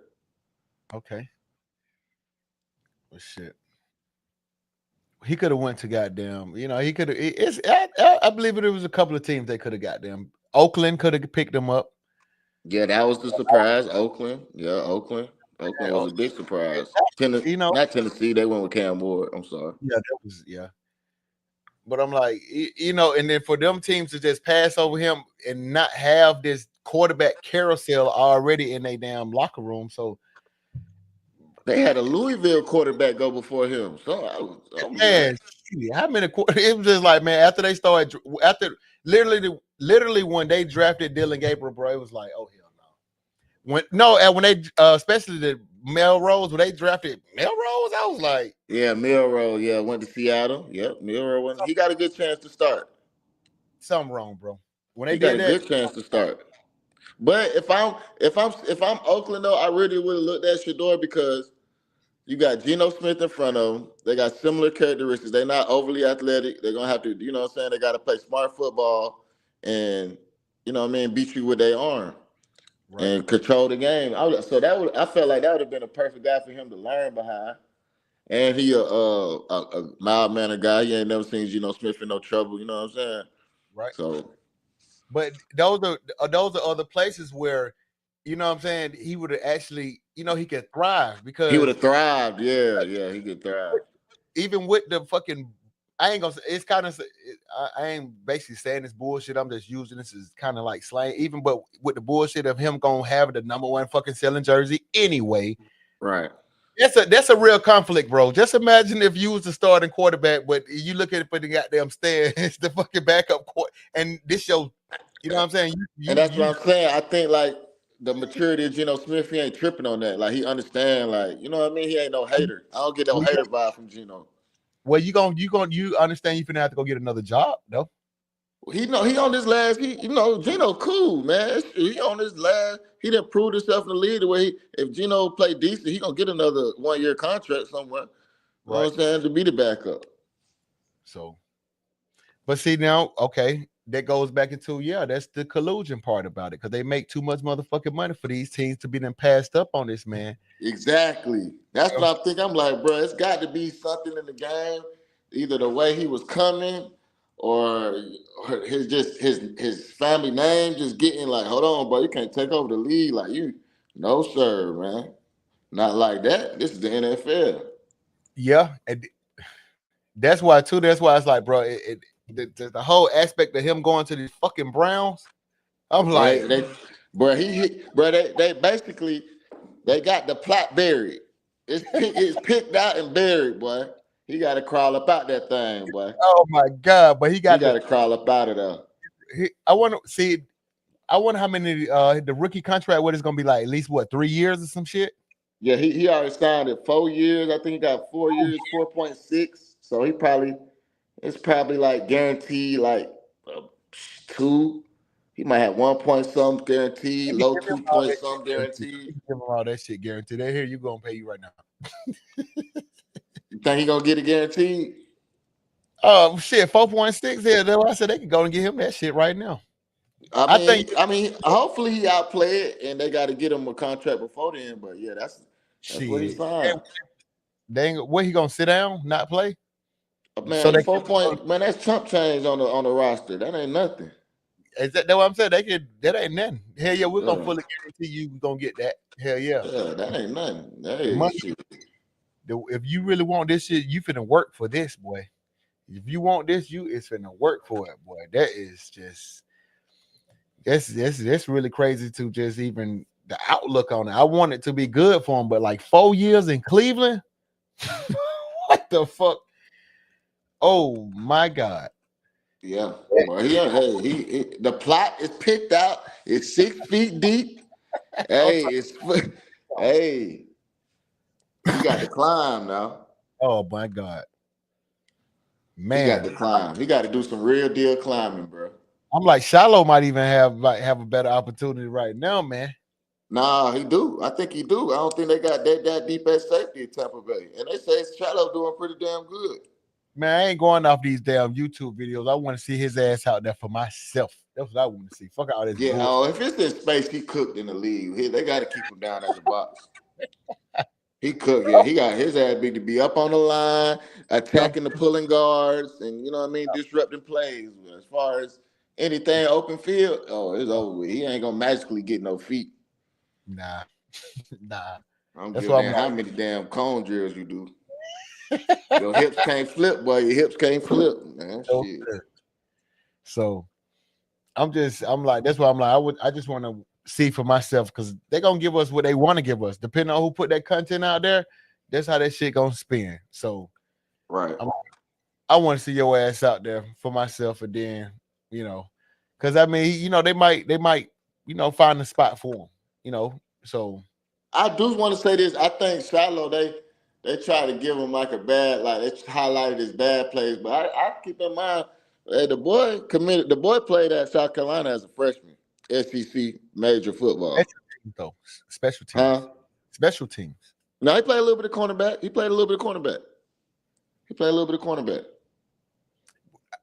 A: Okay. Well, shit. He could have went to goddamn. He could have. I believe it was a couple of teams they could have got them. Oakland could have picked him up.
B: Yeah, that was the surprise. Oakland. Yeah, Oakland. Oakland was a big surprise. Not Tennessee. They went with Cam Ward. I'm sorry.
A: Yeah, that was But I'm like, and then for them teams to just pass over him and not have this quarterback carousel already in their damn locker room. So
B: they had a Louisville quarterback go before him. So
A: man, how many? It was just like, man, after they started, literally when they drafted Dylan Gabriel, bro, it was like, oh hell no. When they especially the Melrose, when they drafted Melrose, I was like,
B: yeah, Milroe, went to Seattle. Yep, Milroe went. He got a good chance to start.
A: Something wrong, bro. When they
B: He got
A: did
B: a
A: that,
B: good chance to start. But if I'm Oakland though, I really would have looked at Shedeur because you got Geno Smith in front of them. They got similar characteristics. They're not overly athletic. They're gonna have to, you know what I'm saying? They got to play smart football and beat you with their arm and control the game. I felt like that would have been a perfect guy for him to learn behind. And he a mild mannered guy. He ain't never seen Geno Smith in no trouble. You know what I'm saying?
A: Right.
B: So,
A: but those are other places where, you know what I'm saying, he would have actually, he could thrive because
B: he would have thrived. Yeah, he could thrive.
A: Even with the fucking, I ain't gonna say it's kind of. I ain't basically saying this bullshit. I'm just using this as kind of like slang. Even but with the bullshit of him gonna have the number one fucking selling jersey anyway.
B: Right.
A: That's a real conflict, bro. Just imagine if you was the starting quarterback, but you look at it for the goddamn stand, it's the fucking backup court, and this show, you know what I'm saying?
B: And that's what I'm saying. I think like the maturity of Geno Smith, he ain't tripping on that. Like he understand, like, you know what I mean? He ain't no hater. I don't get no hater vibe from Geno.
A: Well, you understand you finna have to go get another job, though.
B: He on this last. Geno cool, man. He on this last. He didn't prove himself in the league the way. If Geno play decent, he gonna get another 1-year contract somewhere. You know what I'm saying, to be the backup.
A: So, but see now, okay, that goes back into that's the collusion part about it because they make too much motherfucking money for these teams to be then passed up on this man.
B: Exactly. That's what I think. I'm like, bro, it's got to be something in the game, either the way he was coming or his family name just getting like, hold on, bro, you can't take over the league like you. No, sir, man. Not like that. This is the NFL.
A: Yeah. And that's why too. That's why it's like, bro, the whole aspect of him going to these fucking Browns. I'm like,
B: they basically they got the plot buried. It's picked out and buried, boy. He got to crawl up out that thing, boy.
A: Oh my god! But he got
B: to crawl up out of there.
A: I want to see. I wonder how many the rookie contract. What it's gonna be like? At least what 3 years or some shit.
B: Yeah, he already signed it 4 years. I think he got 4 years, 4.6. So it's probably like guaranteed like 2. He might have 1 point something guaranteed, low 2 point something guaranteed.
A: Give him all that shit guaranteed. They here you gonna pay you right now.
B: You think he gonna get it guaranteed?
A: Shit, 4.6. Yeah, that's why I said they could go and get him that shit right now. I think
B: Hopefully he outplay it, and they got to get him a contract before then. But yeah, that's what he
A: shit.
B: signed.
A: Dang, where he gonna sit down, not play? So
B: Man, he
A: they
B: 4 point. Man, that's chump change on the roster. That ain't nothing.
A: is that what I'm saying? They could that ain't nothing. Hell yeah, we're gonna
B: Yeah,
A: fully guarantee you gonna get that. Hell yeah.
B: yeah, that ain't nothing. Hey,
A: Money.
B: shit.
A: If you really want this shit, you finna work for this, boy. If you want this, you is finna work for it, boy. That is just that's really crazy to just even the outlook on it. I want it to be good for him, but like 4 years in Cleveland, what the fuck? Oh my god.
B: Yeah, but the plot is picked out. It's 6 feet deep.
A: I'm
B: Hey,
A: talking
B: it's
A: about,
B: hey, he got to climb now.
A: oh my god,
B: He got
A: man.
B: to climb. He got to do some real deal climbing, bro.
A: I'm like Shiloh might even have a better opportunity right now, man.
B: Nah, he do. I think he do. I don't think they got that deep at safety in Tampa Bay, and they say Shallow doing pretty damn good.
A: Man, I ain't going off these damn YouTube videos. I want to see his ass out there for myself. That's what I want to see. Fuck all this
B: Yeah,
A: bullshit.
B: if it's in space, he cooked in the league. They got to keep him down at the box. He cooked. Yeah, he got his ass big to be up on the line, attacking the pulling guards, and you know what I mean, disrupting plays. As far as anything open field, oh, it's over with. He ain't gonna magically get no feet.
A: Nah, nah.
B: I don't
A: That's
B: give a
A: why I'm
B: damn
A: like,
B: how many damn cone drills you do. Your hips can't flip, boy. Your hips can't flip, man.
A: no,
B: Shit.
A: sir. So I'm like, that's why I'm like, I just want to see for myself because they're gonna give us what they want to give us. Depending on who put that content out there, that's how that shit gonna spin. So
B: Right.
A: I'm, I want to see your ass out there for myself, and then you know, because I mean, they might, find a spot for him, So
B: I do want to say this. I think Shiloh, they try to give him like a bad, like they highlighted his bad plays, but I keep in mind the boy played at South Carolina as a freshman, SEC major football.
A: special teams, though, special teams,
B: Huh?
A: special teams.
B: No, he played a little bit of cornerback. He played a little bit of cornerback. He played a little bit of cornerback.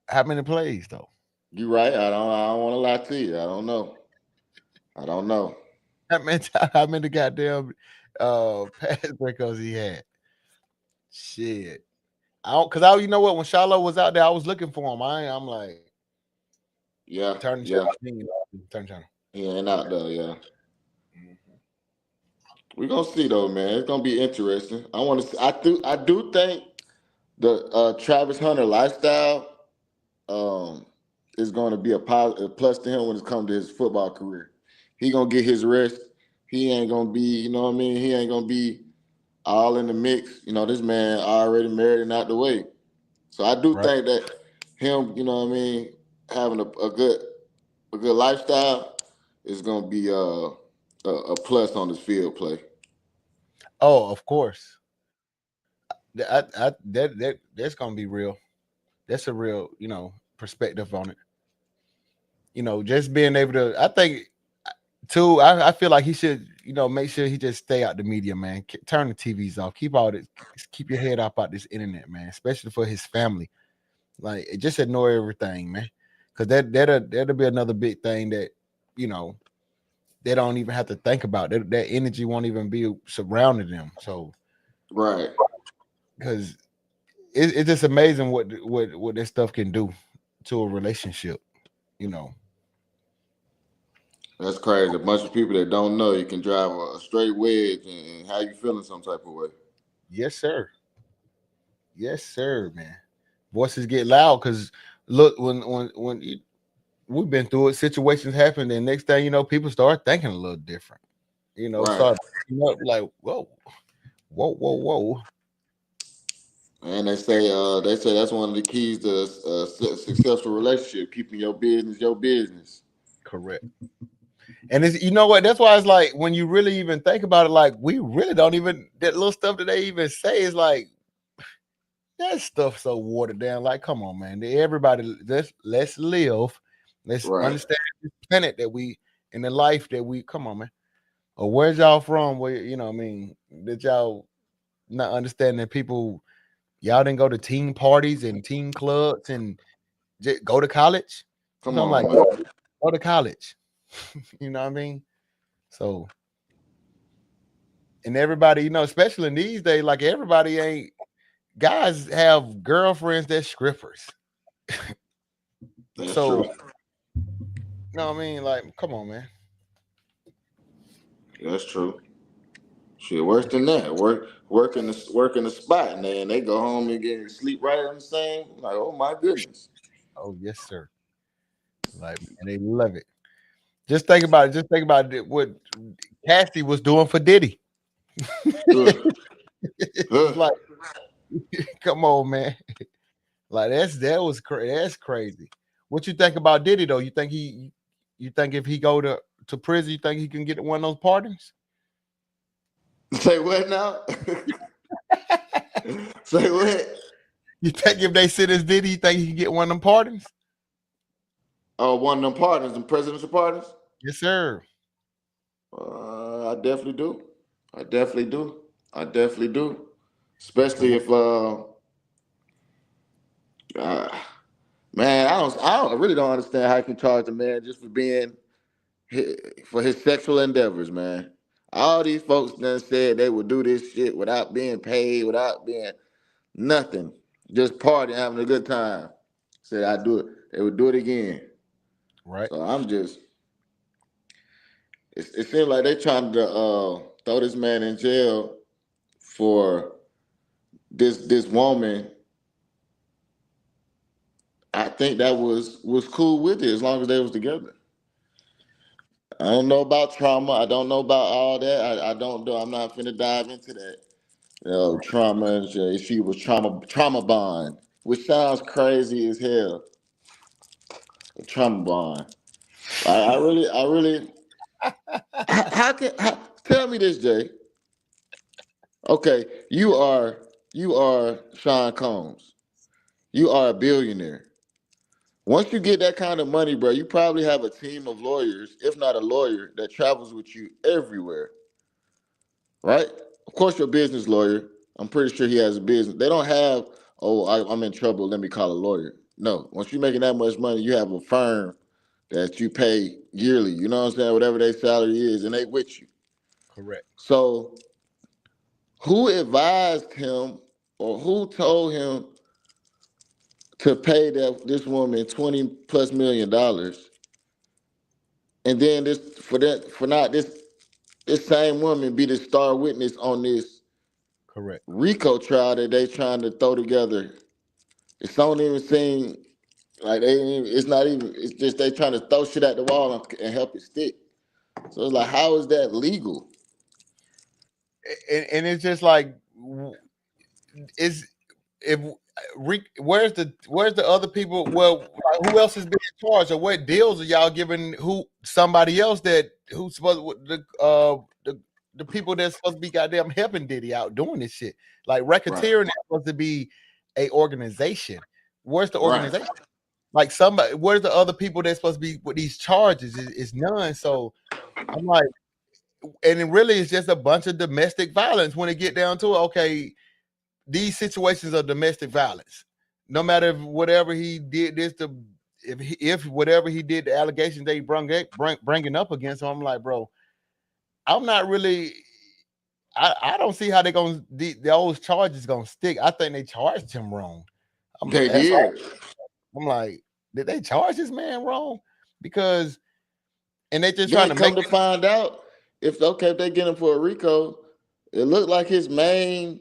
A: How many plays though?
B: You right. I don't want to lie to you. I don't know. I don't know.
A: How many goddamn pass breakups he had? Shit. I don't because you know what, when Shiloh was out there, I was looking for him. I'm like,
B: Yeah,
A: turn the
B: yeah.
A: channel. Turn the channel.
B: He ain't out there, yeah.
A: Mhm.
B: We're gonna see though, man. It's gonna be interesting. I do think the Travis Hunter lifestyle um is gonna be a positive plus to him when it comes to his football career. He gonna get his rest. He ain't gonna be, you know what I mean? He ain't gonna be all in the mix. You know, this man already married and out the way. So I do
A: Right.
B: think that him, you know what I mean, having a good lifestyle is gonna be a plus on his field play.
A: Oh, of course. That's gonna be real. That's a real, perspective on it. Just being able to. I think too. I feel like he should, make sure he just stay out the media, man. Turn the TVs off. Keep all this. Keep your head up out this internet, man. Especially for his family. Like, just ignore everything, man. Because that'll be another big thing that you know they don't even have to think about. That energy won't even be surrounding them. So
B: Right.
A: because it's just amazing what this stuff can do to a relationship. You know.
B: That's crazy. A bunch of people that don't know you can drive a straight wedge and how you feeling some type of way.
A: Yes, sir. Yes, sir, man. Voices get loud because look, we've been through it, situations happen, and next thing you know, people start thinking a little different.
B: Right.
A: Start like, whoa, whoa, whoa, whoa.
B: And they say that's one of the keys to a successful relationship, keeping your business your business.
A: Correct. And it's what, that's why it's like when you really even think about it, like we really don't even that little stuff that they even say is like that stuff so watered down. Like, come on, man. Everybody, let's live. Let's
B: Right.
A: understand this planet that we in the life that we come on, man. Or where's y'all from? Where what I mean, that y'all not understanding that people y'all didn't go to team parties and team clubs and just go to college.
B: Come
A: So I'm like,
B: on, man.
A: go to college. You know what I mean? So, and everybody, especially in these days, like everybody ain't guys have girlfriends that's strippers.
B: That's
A: So,
B: true.
A: you know what I mean? Like, come on, man.
B: That's true. Shit, worse than that. Work in the spot, and then they go home and get sleep right on the same. Like, oh my goodness.
A: Oh, yes, sir. Like, and they love it. Just think about it. Just think about it, what Cassie was doing for Diddy.
B: Ugh,
A: It's
B: ugh.
A: like, come on, man. Like that's crazy. What you think about Diddy though? You think if he go to prison, you think he can get one of those pardons?
B: Say what now? Say what?
A: You think if they sentence Diddy, you think he can get one of them pardons?
B: Oh, one of them partners, them presidential partners.
A: Yes, sir.
B: I definitely do. I definitely do. I definitely do.
A: So
B: Especially if uh man, I really don't understand how you can charge a man just for being for his sexual endeavors, man. All these folks done said they would do this shit without being paid, without being nothing, just partying, having a good time. Said I do it, they would do it again.
A: right,
B: So it seems like they trying to throw this man in jail for this woman. I think that was cool with it as long as they was together. I don't know about trauma. I don't know about all that. I don't know. I'm not finna dive into that. Trauma and shit. She was trauma bond, which sounds crazy as hell. A trauma bond. I really. Tell me this, Jay. Okay, you are Sean Combs. You are a billionaire. Once you get that kind of money, bro, you probably have a team of lawyers, if not a lawyer, that travels with you everywhere, right? Of course, your business lawyer. I'm pretty sure he has a business. They don't have, oh, I'm in trouble. Let me call a lawyer. No, once you're making that much money, you have a firm that you pay yearly. You know what I'm saying? Whatever their salary is, and they with you.
A: correct,
B: So, who advised him, or who told him to pay this woman $20+ million, and then for not this same woman be the star witness on this
A: correct.
B: RICO trial that they trying to throw together. It don't even seem like it's not even. It's just they trying to throw shit at the wall and help it stick. So it's like, how is that legal?
A: And it's just like, is if where's the other people? Well, like, who else is being charged, or what deals are y'all giving who somebody else that who's supposed the people that's supposed to be goddamn helping Diddy out doing this shit? Like
B: Right,
A: racketeering is supposed to be a organization. Where's the
B: right.
A: organization? Like somebody, where's the other people that's supposed to be with these charges? Is none. So I'm like, and it really is just a bunch of domestic violence when it get down to it. Okay, these situations are domestic violence. No matter if whatever he did this to, if whatever he did, the allegations they bringing up against him, I'm like, bro, I'm not really. I don't see how they gonna those charges gonna stick. I think they charged him wrong.
B: They
A: That's all.
B: did.
A: I'm like, did they charge this man wrong? Because and they just trying
B: Then
A: to make
B: come to find out, if they get him for a RICO, it looked like his main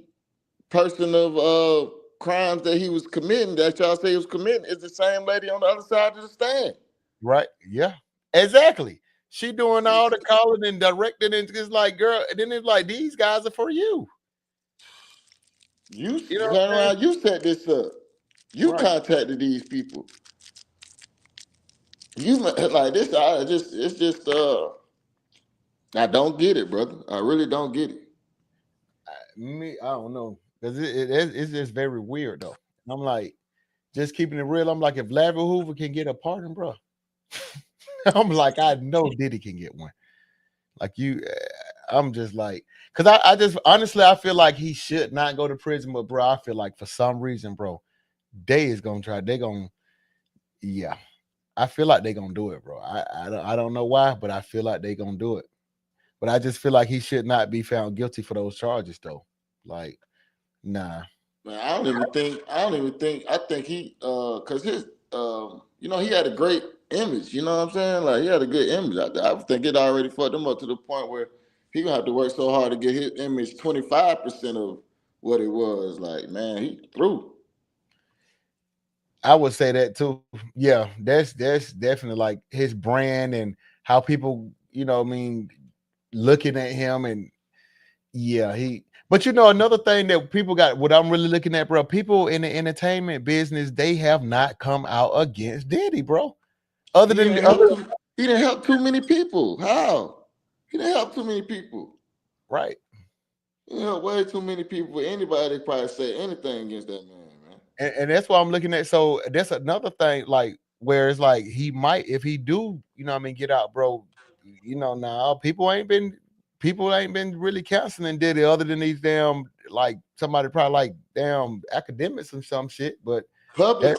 B: person of crimes that he was committing, that y'all say he was committing, is the same lady on the other side of the stand.
A: right. Yeah, exactly. She doing all the calling and directing, and it's like, girl. And then it's like, these guys are for you.
B: You
A: You know
B: turn
A: what I'm saying?
B: around, you set this up. You
A: Right.
B: contacted these people. You like this. It's just I don't get it, brother. I really don't get it.
A: Me, I don't know, because it's just very weird though. I'm like, just keeping it real. I'm like, if Larry Hoover can get a pardon, bro, I'm like, I know Diddy can get one. Like you, I'm just like, because I just honestly, I feel like he should not go to prison, but bro, I feel like for some reason, bro, they is gonna try. They gonna, yeah. I feel like they're gonna do it, bro. I don't know why, but I feel like they're gonna do it. But I just feel like he should not be found guilty for those charges, though. Like, nah.
B: Man, I don't even think I think he cause his you know, he had a great image, you know what I'm saying? Like he had a good image. I think it already fucked him up to the point where he gonna have to work so hard to get his image 25% of what it was. Like, man, he through.
A: I would say that too. Yeah, that's definitely like his brand and how people, I mean, looking at him and yeah, he. But another thing that people got, what I'm really looking at, bro, people in the entertainment business, they have not come out against Diddy, bro. Other
B: He
A: than
B: didn't
A: the other,
B: help too he didn't help too many people. How? He didn't help too many people.
A: right.
B: He didn't help way too many people. Anybody probably say anything against that man.
A: And that's what I'm looking at. So that's another thing, like where it's like he might, if he do, what I mean, get out, bro. Now people ain't been really canceling Diddy other than these damn like somebody probably like damn academics and some shit. But that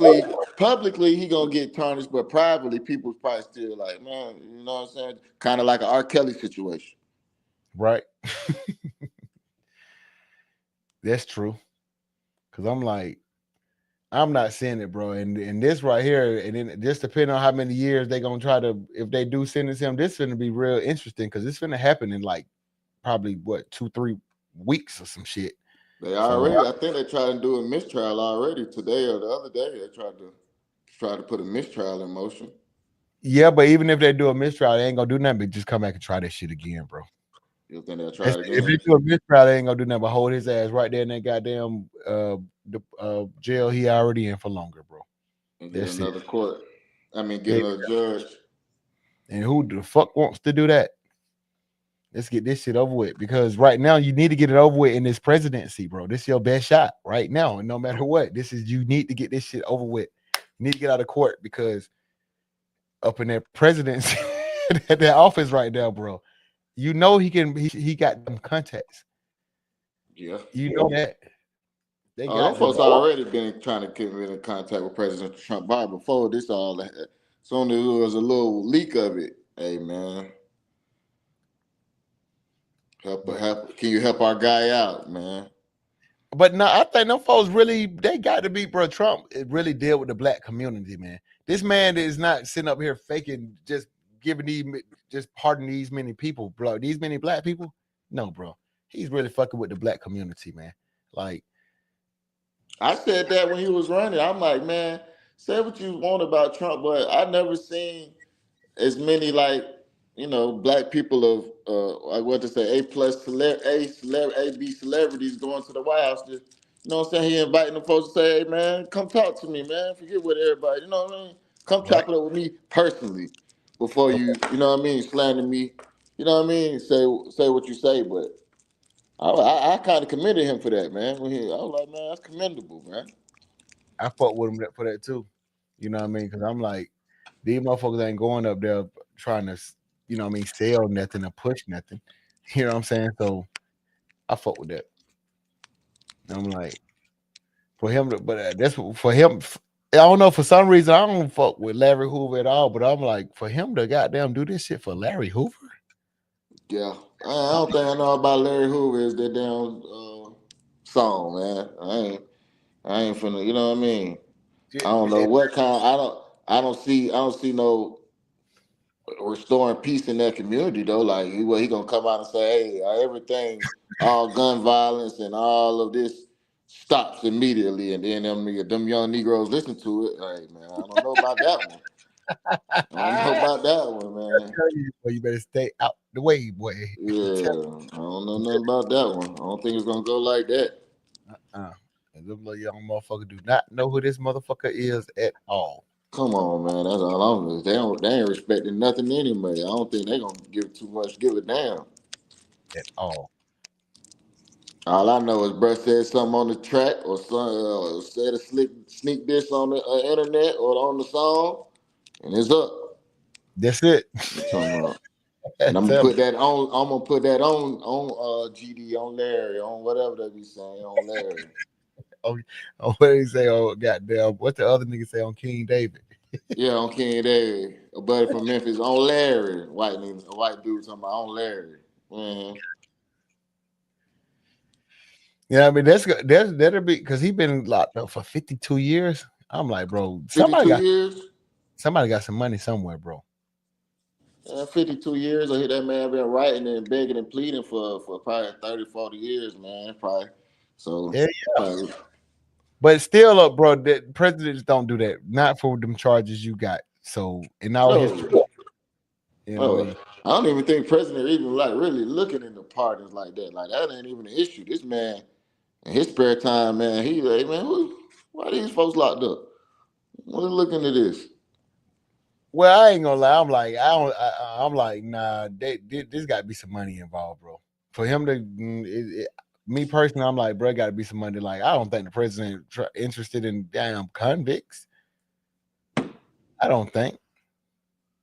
B: Publicly he gonna get tarnished, but privately people's probably still like, man, you know what I'm saying? Kind of like an R. Kelly situation.
A: right, that's true. Cause I'm like, I'm not seeing it, bro. And this right here, and then just depending on how many years they gonna try to, if they do sentence him, this gonna be real interesting because it's gonna happen in like probably what 2-3 weeks or some shit.
B: They
A: So
B: already, I think they tried to do a mistrial already today or the other day. They tried to put a mistrial in motion.
A: yeah, but even if they do a mistrial, they ain't gonna do nothing but just come back and try that shit again, bro.
B: You think they'll try it
A: If
B: again
A: they do a mistrial, they ain't gonna do nothing but hold his ass right there in that goddamn jail he already in for longer, bro.
B: and get
A: That's it.
B: another court? I mean, get
A: Yeah.
B: another judge.
A: And who the fuck wants to do that? Let's get this shit over with because right now you need to get it over with in this presidency, bro. This is your best shot right now, and no matter what, this is you need to get this shit over with. You need to get out of court because up in that presidency, that office right now, bro. You know he can. He got them contacts.
B: Yeah.
A: You know that they
B: Oh, them
A: got them.
B: folks already been trying to get in contact with President Trump Bar before this all. As soon as there was a little leak of it, hey man,
A: But
B: can you help our guy out, man?
A: no, I think them folks really they got to be, bro. Trump it really deal with the black community, man. This man is not sitting up here faking, just giving these, just pardon these many people, bro. These many black people, no, bro. He's really fucking with the black community, man. Like,
B: I said that when he was running. I'm like, man, say what you want about Trump, but I never seen as many like black people of like what to say A B celebrities going to the White House. To, you know what I'm saying? He inviting the folks to say, hey man, come talk to me, man. Forget what everybody. You know what I mean? Come
A: right?
B: chop it up with me personally before
A: Okay.
B: you know what I mean, slander me. You know what I mean? Say what you say, but I kind of commended him for that, man. I was like, man, that's commendable, man.
A: I fuck with him for that too. You know what I mean? Because I'm like, these motherfuckers ain't going up there trying to, what I mean, sell nothing or push nothing. You know what I'm saying? So I fuck with that. And I'm like, for him to, but for him. I don't know. For some reason, I don't fuck with Larry Hoover at all. But I'm like, for him to goddamn do this shit for Larry Hoover.
B: Yeah, I don't think I know about Larry Hoover is that damn song, man. I ain't finna, you know what I mean? I don't know what kind. I don't see no restoring peace in that community though. Like he gonna come out and say, hey, everything, all gun violence and all of this stops immediately, and then them young Negroes listen to it. Hey man, I don't know about that one. I don't know about that one, man.
A: Well, you better stay out the way, boy.
B: Yeah, I don't know nothing about that one. I don't think it's gonna go like that.
A: uh, and them little young motherfucker do not know who this motherfucker is at all.
B: Come on, man. That's all I'm. They ain't respecting nothing anyway. I don't think they gonna give too much. Give a damn.
A: At all.
B: All I know is bruh said something on the track or said a sneak diss on the internet or on the song, and it's up.
A: That's it.
B: I'm talking about. And I'm gonna
A: Tell me.
B: put that on. I'm gonna put that on GD on Larry on whatever they be saying on Larry.
A: Oh, what did he say? Oh, goddamn. What the other nigga say on King David?
B: Yeah, on King Day, a buddy from Memphis, on Larry, a white dude talking about on Larry. Man,
A: Yeah, I mean that'll be because he been locked up for 52 years. I'm like, bro,
B: 52 years.
A: somebody got some money somewhere, bro.
B: 52 years. I hear that man been writing and begging and pleading for probably 30, 40 years, man. Probably. So
A: Yeah,
B: probably,
A: but still, up, bro. The presidents don't do that. Not for them charges you got. So in our history,
B: no,
A: you know what I
B: no.
A: mean?
B: I don't even think president even like really looking into pardons like that. Like that ain't even an issue. This man in his spare time, man, he like, man, why these folks locked up? What are looking at this?
A: Well, I ain't gonna lie. I'm like, I don't. I'm like, nah. There's got to be some money involved, bro. For him to, me personally, I'm like, bro, got to be some money. Like, I don't think the president interested in damn convicts. I don't think.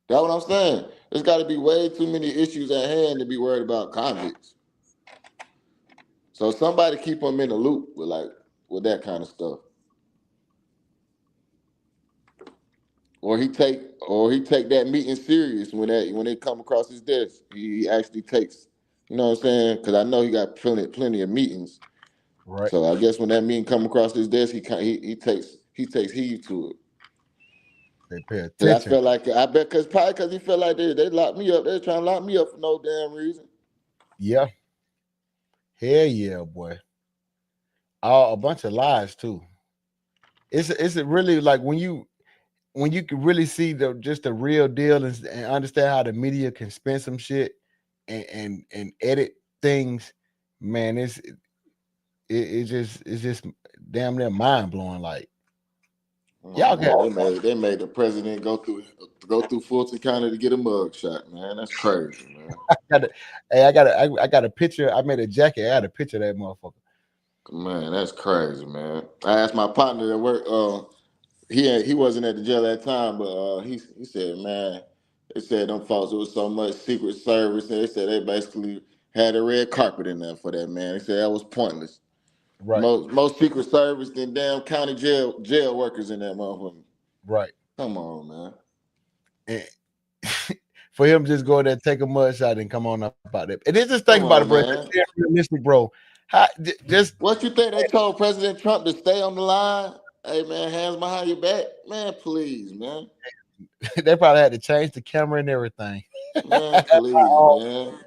B: That's what I'm saying. There's got to be way too many issues at hand to be worried about convicts. So somebody keep them in the loop with that kind of stuff. Or he take that meeting serious when they come across his desk. He actually takes, you know what I'm saying? Because I know he got plenty of meetings.
A: Right?
B: So I guess when that meeting come across his desk, he takes heed to it.
A: They pay
B: Cause I
A: attention.
B: felt like I bet cause probably cause he felt like they locked me up. They're trying to lock me up for no damn reason.
A: Yeah. Hell yeah, boy. All a bunch of lies too. It's really like when you can really see the just the real deal and understand how the media can spin some shit and edit things, man. It's just damn near mind blowing. Like
B: Oh
A: y'all got,
B: man, they made the president go through Fulton County to get a mug shot, man. That's crazy, man.
A: got a, hey, I got a picture. I made a jacket. I had a picture of that motherfucker.
B: Man, that's crazy, man. I asked my partner at work. He wasn't at the jail at that time, but he said, man, they said them folks it was so much Secret Service, and they said they basically had a red carpet in there for that man. They said that was pointless.
A: Right,
B: Most Secret Service than damn county jail workers in that motherfucker.
A: right.
B: Come on, man.
A: And for him just go there, take a mud shot, and come on up out there. And then just think
B: Come
A: about it,
B: on,
A: bro. Just
B: man.
A: being realistic, bro. How, just
B: What you think they told President Trump to stay on the line? Hey man, hands behind your back, man. Please, man.
A: they probably had to change the camera and everything.
B: Man, please, man.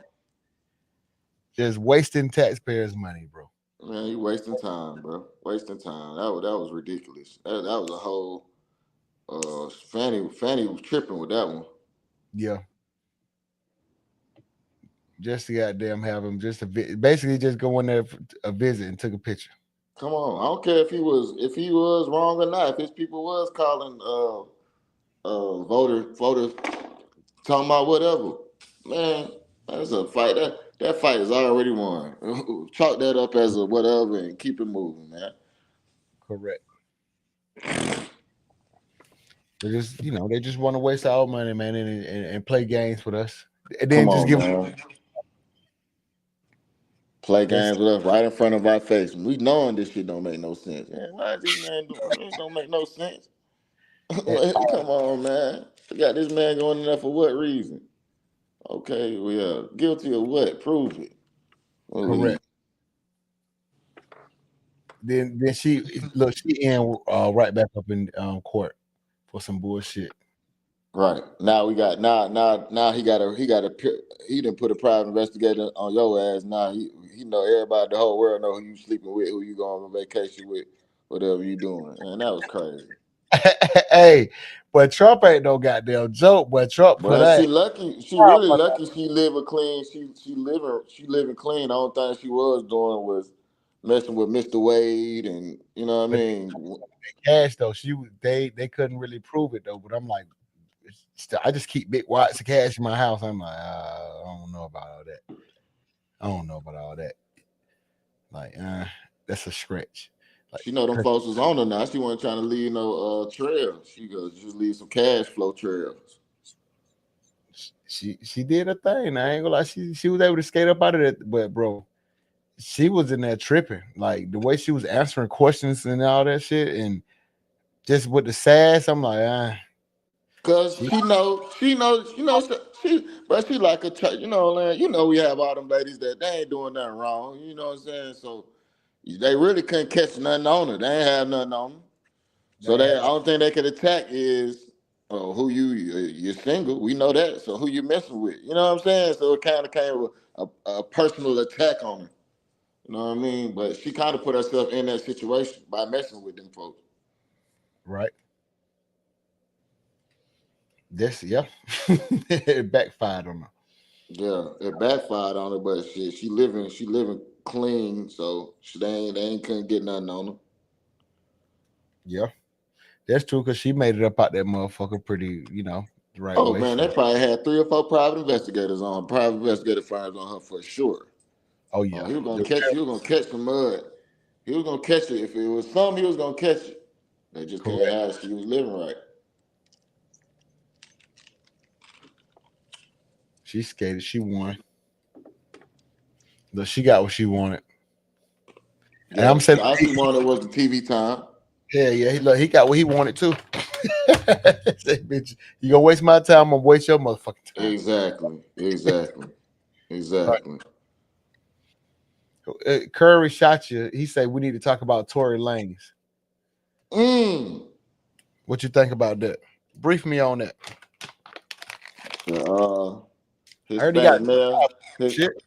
A: Just wasting taxpayers' money, bro.
B: Man, you wasting time, bro. Wasting time. That was ridiculous. That was a whole. Fanny was tripping with that one.
A: Yeah, just to goddamn have him just basically just go in there for a visit and took a picture.
B: Come on, I don't care if he was wrong or not. If his people was calling voters talking about whatever, man, that's a fight. That fight is already won. Chalk that up as a whatever and keep it moving, man.
A: Correct. They just want to waste our money, man, and play games with us, and
B: Come
A: then just
B: on,
A: give
B: man. Play
A: that's
B: games with us right in front of our face. We knowing this shit don't make no sense. Man, why is these man doing? It don't make no sense.
A: eh,
B: Come on, man. We got this man going in there for what reason? Okay, we are guilty of what? Prove it. Well,
A: correct. Then she look she in right back up in court for some bullshit.
B: right now we got now he didn't put a private investigator on your ass. Now he know everybody, the whole world know who you sleeping with, who you going on vacation with, whatever you doing. And that was crazy.
A: Hey, but Trump ain't no goddamn joke. But Trump put
B: But she
A: that.
B: lucky, she really lucky. She living clean. She living clean. The only thing she was doing was messing with Mr. Wade, and you know what I
A: But
B: mean.
A: cash though, they couldn't really prove it though. But I'm like, I just keep big wads of cash in my house. I'm like, I don't know about all that. I don't know about all that. Like, that's a stretch. Like,
B: She know them
A: 'cause
B: folks was on her now. She wasn't trying to leave no trail. She goes just leave some cash flow trails.
A: she did a thing. I ain't gonna lie. She was able to skate up out of it. But bro, she was in there tripping. Like the way she was answering questions and all that shit, and just with the sass, I'm like,
B: Cause
A: She
B: but she like a church, man. We have all them ladies that they ain't doing nothing wrong, you know what I'm saying? So they really couldn't catch nothing on her. They ain't have nothing on her. So
A: they
B: they
A: had
B: only thing they could attack is who you're single. We know that. So who you messing with? You know what I'm saying? So it kind of came with a personal attack on her. You know what I mean? But she kind of put herself in that situation by messing with them folks.
A: right. This yeah, it backfired on her.
B: Yeah, it backfired on her, but she living clean, so they ain't couldn't get nothing on her.
A: Yeah, that's true because she made it up out that motherfucker pretty, the right
B: Oh
A: way.
B: man,
A: So
B: they probably had 3 or 4 private investigator firms on her for sure.
A: oh
B: Oh,
A: yeah,
B: he was gonna catch some mud. He was gonna catch it. If it was something, he was gonna catch it. They just can't
A: correct.
B: hide she was living right.
A: She skated. She won. Look, she got what she wanted, and I'm
B: Yeah,
A: saying,
B: all she wanted was the TV time.
A: yeah, yeah. He got what he wanted too. Say, bitch, you gonna waste my time? I'm gonna waste your motherfucking time.
B: Exactly, exactly,
A: Right.
B: exactly.
A: Curry shot you. He said we need to talk about Tory Lanez.
B: Mm.
A: What you think about that? Brief me on that.
B: The
A: I heard he got
B: Hispanic male, his,
A: shit.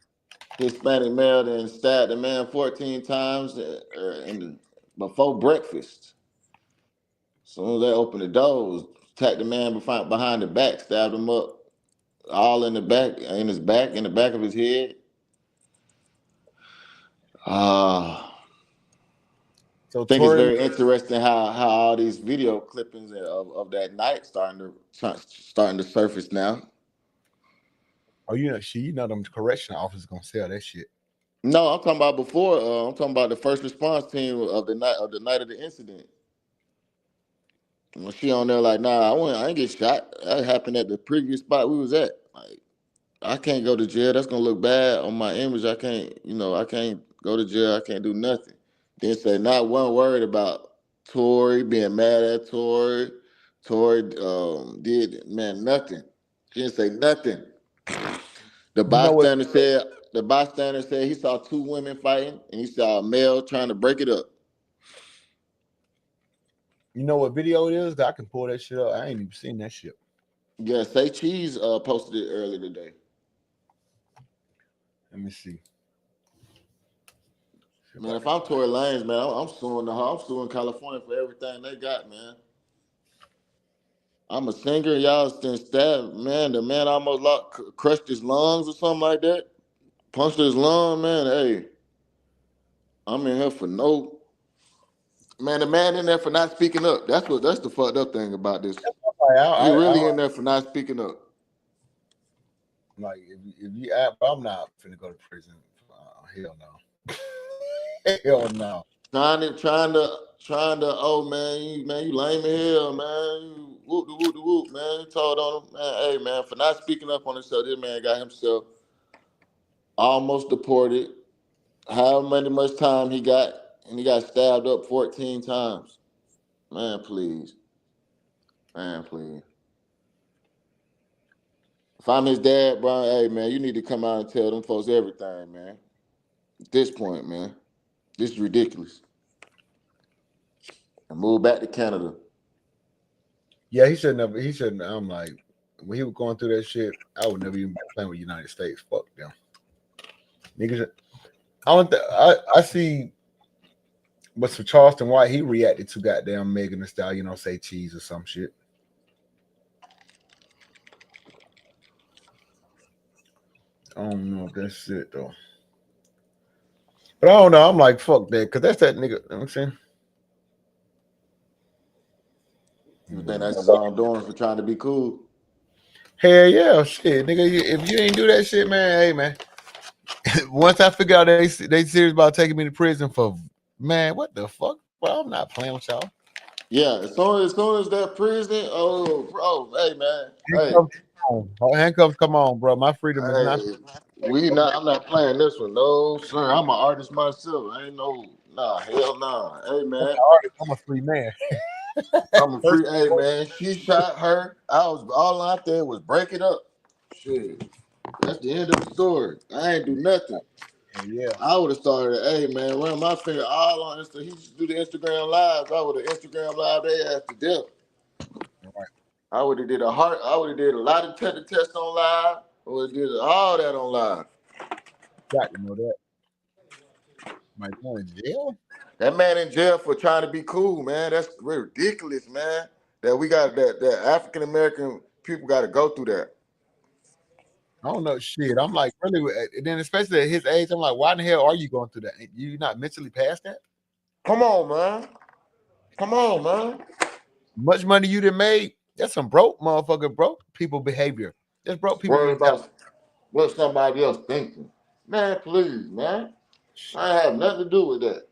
B: Hispanic male, then stabbed the man 14 times before breakfast. As soon as they opened the doors, attacked the man behind the back, stabbed him up, all in the back, in the back of his head. Uh,
A: So
B: think it's
A: Tory,
B: very interesting how all these video clippings of that night starting to surface now.
A: oh, them correctional officers gonna sell that shit.
B: No, I'm talking about before. I'm talking about the first response team of the incident. When she on there like, nah, I ain't get shot. That happened at the previous spot we was at. Like, I can't go to jail. That's gonna look bad on my image. I can't go to jail. I can't do nothing. Then say not one word about Tory being mad at Tory. Tory did man nothing. She didn't say nothing. The
A: You know what?
B: bystander said the bystander said he saw 2 women fighting and he saw a male trying to break it up.
A: You know what video it is? I can pull that shit up. I ain't even seen that shit.
B: Yeah, Say Cheese posted it earlier today.
A: Let me see. See if
B: Man,
A: I
B: if
A: can
B: I'm
A: find
B: Tory Lanez, man, I'm suing California for everything they got, man. I'm a singer, y'all still stab, man. The man almost crushed his lungs or something like that. Punched his lung, man. Hey, I'm in here for no man. The man in there for not speaking up. That's the fucked up thing about this.
A: it.
B: He really in there for not speaking up.
A: Like if you act, I'm not finna go to prison. Hell no. Hell no.
B: Trying to. Oh man, you lame as hell, man. You whoop the whoop the whoop, man. He told on him, man. Hey man, for not speaking up on himself, this man got himself almost deported. How much time he got, and he got stabbed up 14 times. Man, please, man, please. If I'm his dad, bro, hey man, you need to come out and tell them folks everything, man. At this point, man, this is ridiculous. And move back to Canada.
A: Yeah, he shouldn't have. He shouldn't. I'm like, when he was going through that shit, I would never even be playing with United States. Fuck them niggas. I don't. I see. But for Charleston White, he reacted to goddamn Megan Thee Stallion, say cheese or some shit. I don't know if that's it though. But I don't know. I'm like, fuck that, because that's that nigga. You know what I'm saying?
B: You think that's all I'm doing for trying to be cool?
A: Hell yeah, shit, nigga. If you ain't do that shit, man, hey man. Once I figure out they serious about taking me to prison for, man, what the fuck? Well, I'm not playing with y'all.
B: Yeah, as soon as that prison, oh, bro, hey man,
A: Handcuffs, come on. Handcuffs, come on, bro. My freedom is not.
B: hey, I'm not playing this one, no sir. I'm an artist myself. I ain't no, nah, hell nah. Hey man,
A: I'm a free man.
B: I'm a free. Hey man, she shot her. I was all out there was breaking up. Shit, that's the end of the story. I ain't do nothing.
A: Yeah,
B: I would have started. Hey man, run my finger all on Insta. He used to do the Instagram lives. I would have Instagram live they ass to death.
A: right.
B: I would have did a heart. I would have did a lot of test on live. I would have did all that on live.
A: Got to know that. My going to jail?
B: That man in jail for trying to be cool, man. That's ridiculous, man. That we got that African American people got to go through that.
A: I don't know shit. I'm like, really, and then especially at his age, I'm like, why in the hell are you going through that? You not mentally past that?
B: Come on, man. Come on, man.
A: Much money you done made, that's some broke motherfucker, broke people behavior. That's broke people
B: Worry
A: mentality.
B: about what somebody else thinking. Man, please, man. I have nothing to do with that.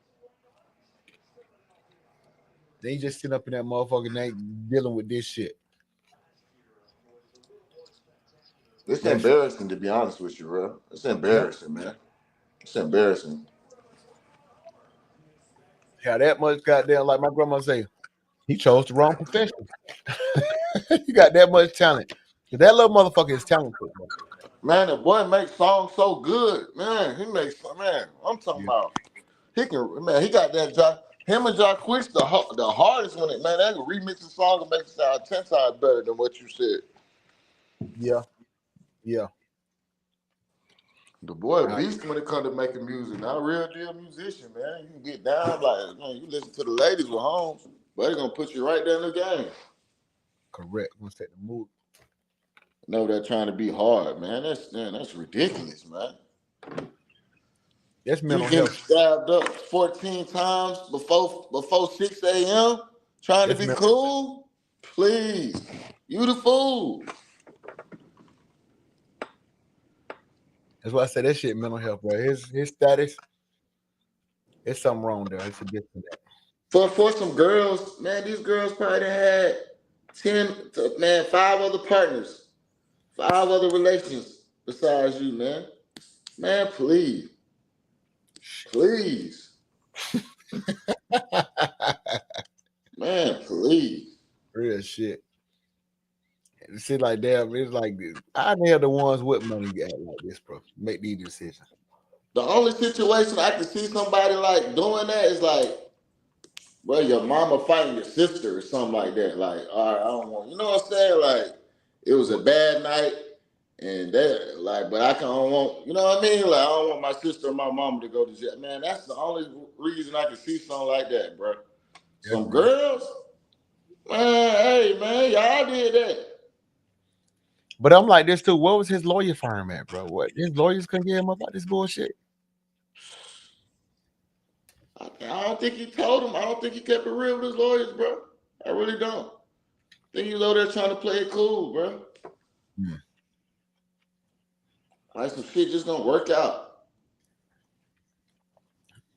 A: They just sitting up in that motherfucker and they dealing with this shit.
B: It's
A: That's
B: embarrassing to be honest with you, bro. It's
A: yep.
B: embarrassing, man. It's embarrassing.
A: Yeah, that much goddamn like my grandma say, he chose the wrong profession. You got that much talent. That little motherfucker is talented, bro.
B: Man, the boy makes songs so good. Man, he makes man. I'm talking
A: Yeah,
B: about he can man, he got that job. Him and Jacquees the hardest one it, man. They can remix the song and make it sound 10 times better than what you said.
A: yeah, yeah.
B: The boy a
A: Uh,
B: beast when it comes to making music. Not a real deal musician, man. You can get down like man, you listen to the ladies with Holmes, but they're gonna put you right there in the game.
A: correct. Let's take the mood.
B: No, they're trying to be hard, man. That's ridiculous, man.
A: That's
B: You
A: mental
B: getting
A: health.
B: stabbed up 14 times before 6 a.m. trying to
A: That's
B: be
A: mental.
B: cool? Please. You the fool.
A: That's why I say that shit mental health, bro. His status, there's something wrong there. It's a different.
B: For some girls, man, these girls probably done had 5 other partners, 5 other relations besides you, man. Man, please. Please. Man, please.
A: Real shit. Shit like that. It's like I never the ones with money act like this, bro. Make these decisions.
B: The only situation I can see somebody like doing that is like, well, your mama fighting your sister or something like that. Like, all right, I don't want, you know what I'm saying? Like, it was a bad night, and that, like, but I don't want, you know what I mean? Like, I don't want my sister or my mama to go to jail. Man, that's the only reason I can see something like that, bro.
A: That's
B: Some
A: real.
B: girls, man, hey, man, y'all did that.
A: But I'm like this too. What was his lawyer firm at, bro? What his lawyers couldn't get him about this bullshit?
B: I don't think he told him. I don't think he kept it real with his lawyers, bro. I really don't. I think he was over there trying to play it cool, bro.
A: Hmm.
B: Like some shit just don't work out.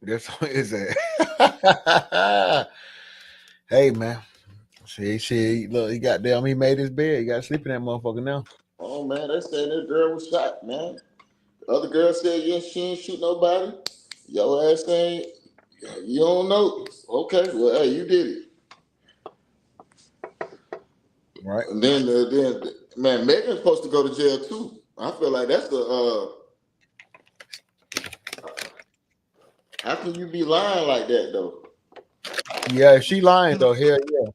A: That's what is that? Hey man, see, look, he got down. He made his bed. He got to sleep in that motherfucker now.
B: Oh man, they said that girl was shot, man. The other girl said, yeah, she ain't shoot nobody. Your ass ain't, you don't know. Okay, well, hey, you did it.
A: Right?
B: And then, man, Megan's supposed to go to jail too. I feel like that's how can you be lying like that though?
A: Yeah, if she lying though, hell yeah,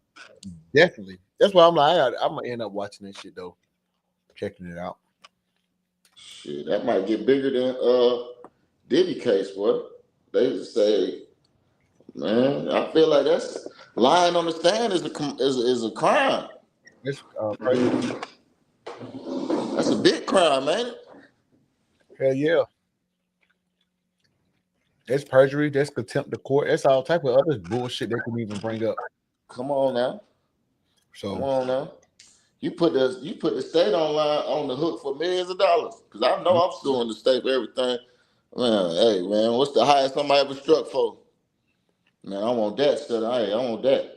A: definitely. That's why I'm like, I'm gonna end up watching that shit though, checking it out.
B: Shit, that might get bigger than Diddy case, boy. They just say, man, I feel like that's lying on the stand is a crime.
A: It's perjury.
B: That's a big crime, man.
A: Hell yeah, that's perjury. That's contempt of court. That's all type of other bullshit they can even bring up.
B: Come on now. Come
A: So
B: on now. You put the state on the hook for millions of dollars. Cause I know
A: mm,
B: I'm suing the state for everything. Man, hey man, what's the highest somebody ever struck for? Man, I want that, son. Hey, I want that.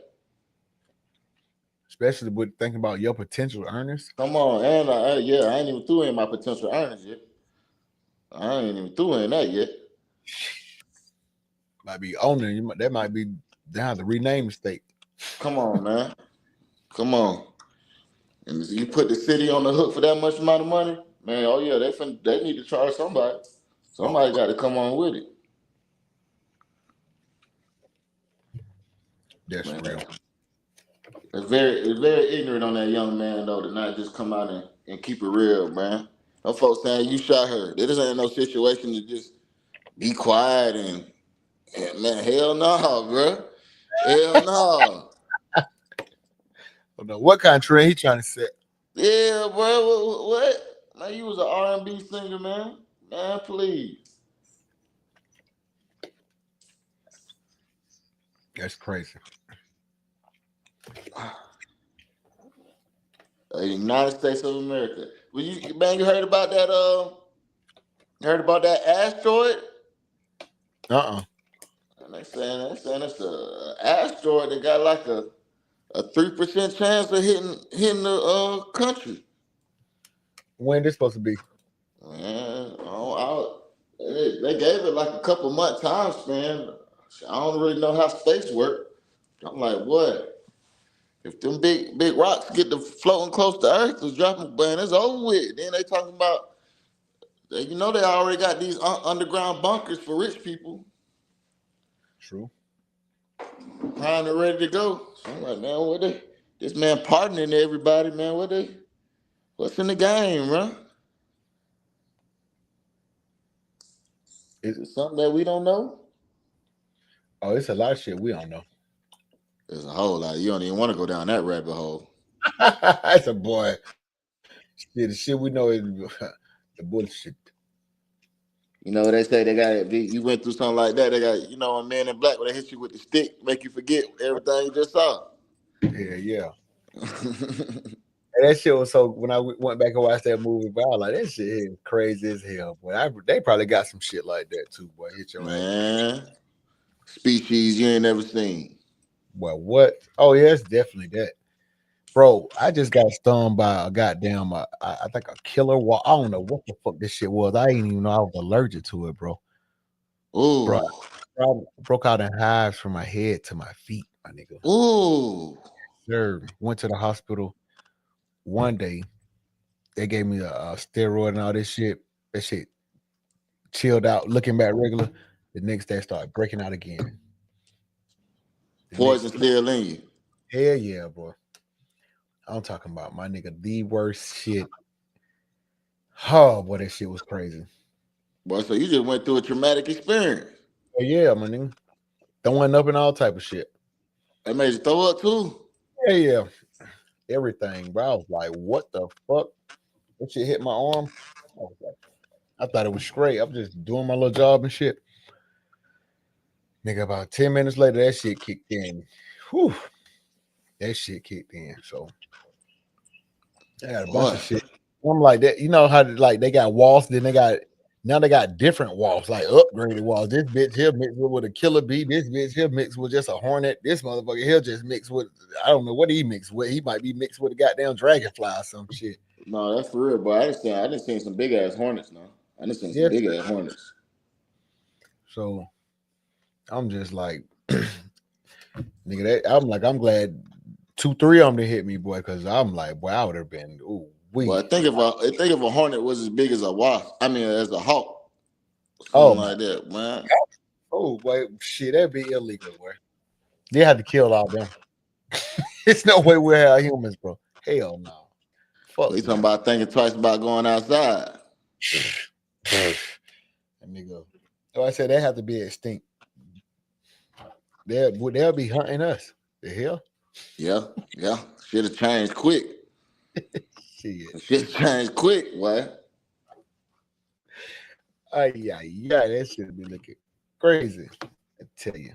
A: especially with thinking about your potential earners,
B: Come on, and yeah, I ain't even through in my potential earnings yet. I ain't even through in that yet.
A: might be owner. That might be they have to rename the state.
B: Come on, man. Come on. And you put the city on the hook for that much amount of money, man. Oh yeah, they need to charge somebody.
A: Oh,
B: Somebody got to come on with it,
A: that's
B: man.
A: real.
B: It's very ignorant on that young man though to not just come out and keep it real, man. Them folks saying you shot her. This ain't no situation to just be quiet and man, hell no, bro. Hell no.
A: I don't know what kind of trend he trying to set.
B: Yeah, bro. What? Man, you was an R&B singer, man. Man, please.
A: That's crazy.
B: United States of America. Well, you heard about that? Heard about that asteroid?
A: Uh-uh.
B: And they saying it's a asteroid that got like a 3% chance of hitting the country.
A: When this supposed to be?
B: Man, they gave it like a couple month time span. I don't really know how space work. I'm like, what? If them big rocks get to floating close to Earth, was dropping, man, it's over with. Then they talking about, they already got these underground bunkers for rich people,
A: True.
B: primed and ready to go. So I'm like, man, what they? This man pardoning everybody, man. What's in the game, bro? Is
A: It,
B: it something that we don't know?
A: oh, it's a lot of shit we don't know.
B: There's a whole lot. You don't even want to go down that rabbit hole.
A: That's a boy. Shit, the shit we know is the bullshit.
B: They say they got you went through something like that. They got a man in black when they hit you with the stick, make you forget everything you just saw.
A: Yeah, yeah. And that shit was so when I went back and watched that movie, but I was like, that shit is crazy as hell. Boy, they probably got some shit like that too, boy. Hit your ass.
B: Man, species you ain't never seen.
A: Boy, what? Oh, yeah, it's definitely that. Bro, I just got stung by a goddamn, I think a killer wall. I don't know what the fuck this shit was. I didn't even know I was allergic to it, bro. Bro,
B: Ooh,
A: I broke out in hives from my head to my feet, my nigga.
B: ooh.
A: Sure. Went to the hospital one day. They gave me a steroid and all this shit. That shit chilled out, looking back regular. The next day, I started breaking out again. The
B: Poison
A: next,
B: still in you.
A: hell yeah, bro. I'm talking about my nigga, the worst shit. Oh, boy, that shit was crazy.
B: Boy, so you just went through a traumatic experience.
A: Oh, yeah, my nigga. Throwing up and all type of shit.
B: That made you throw up too.
A: Yeah, yeah. Everything, bro. I was like, what the fuck? That shit hit my arm. I thought it was straight. I'm just doing my little job and shit. Nigga, about 10 minutes later, that shit kicked in. Whew. That shit kicked in. So I got a bunch
B: Boy,
A: of shit. I'm like that. You know how like they got walls, then they got different walls, like upgraded walls. This bitch here mixed with a killer bee. This bitch here mixed with just a hornet. This motherfucker here just mixed with I don't know what he mixed with. He might be mixed with a goddamn dragonfly or some shit.
B: no, that's for real, boy. I didn't seen some big ass hornets now. I didn't seen some
A: Yes.
B: big ass hornets.
A: So I'm just like nigga, I'm glad 2, 3 of them to hit me, boy, because I'm like, boy, I would have been ooh we.
B: But think if a hornet was as big as a wasp, I mean as a hawk, something
A: Oh my
B: like that, man.
A: oh boy, shit, that'd be illegal, boy. They had to kill all them. It's no way we're have humans, bro. Hell no.
B: But
A: Fuck
B: you talking
A: no.
B: about thinking twice about going outside.
A: That nigga. So I said they have to be extinct. They'll be hunting us. The hell?
B: Yeah, yeah. Should have changed quick.
A: Shit.
B: Should have changed quick, boy.
A: Yeah, yeah, that should be looking crazy. I tell you.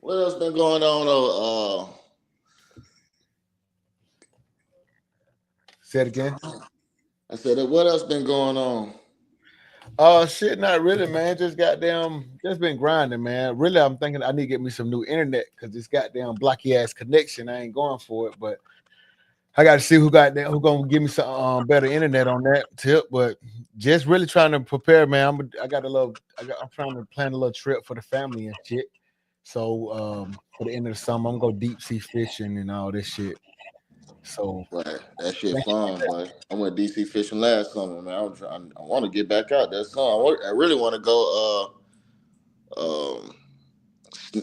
B: What else been going on?
A: Say it again.
B: I said, what else been going on?
A: Oh shit, not really, man. Just goddamn, just been grinding, man. Really, I'm thinking I need to get me some new internet because this goddamn blocky ass connection. I ain't going for it, but I got to see who gonna give me some better internet on that tip. But just really trying to prepare, man. I'm trying to plan a little trip for the family and shit. So for the end of the summer, I'm gonna go deep sea fishing and all this shit. So
B: But that shit fun, boy. I went DC fishing last summer, man. I want to get back out there. I really want to go.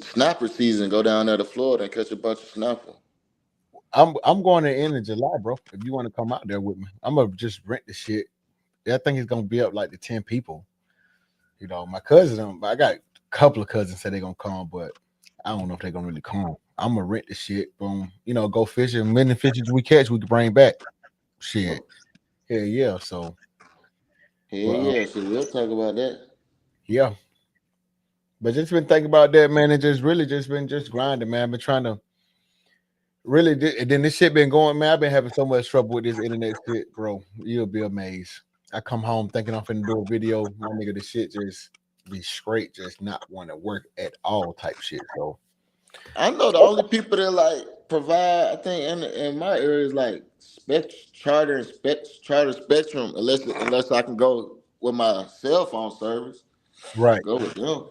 B: Snapper season. Go down there to Florida and catch a bunch of snapper.
A: I'm going to end in July, bro. If you want to come out there with me, I'm gonna just rent the shit. I think it's gonna be up like to 10 people. You know, my cousins, I got a couple of cousins said they're gonna come, but I don't know if they're gonna really come. I'm gonna rent the shit. Boom, you know, go fishing. Many fishes we catch, we can bring back. Shit,
B: Oh,
A: yeah, yeah. So,
B: hell
A: but
B: yeah, so we'll talk about that.
A: yeah, but just been thinking about that, man, and just really just been just grinding, man. I've been trying to really, and then this shit been going, man. I've been having so much trouble with this internet shit, bro. You'll be amazed. I come home thinking I'm finna do a video, my nigga. The shit just be straight, just not want to work at all, type shit. So.
B: I know the only people that like provide, I think, in my area is like Charter Spectrum, unless I can go with my cell phone service.
A: Right.
B: Go with them.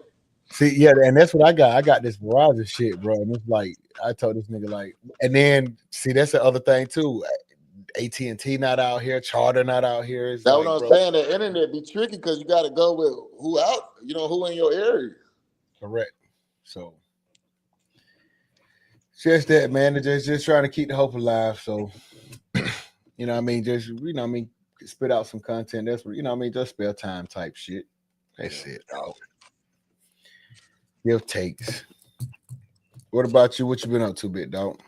A: See, yeah, and that's what I got. I got this Verizon shit, bro. And it's like I told this nigga like, and then see that's the other thing too. AT&T not out here, Charter not out here. It's
B: That's what
A: like,
B: I'm
A: bro,
B: saying. The internet be tricky because you got to go with who out, who in your area.
A: correct. So just that, man. It's just trying to keep the hope alive. So you know, what I mean, just what I mean, spit out some content. That's what what I mean, just spare time type shit. That's
B: Yeah.
A: it, dog. Give takes. What about you? What you been up to, bit dog?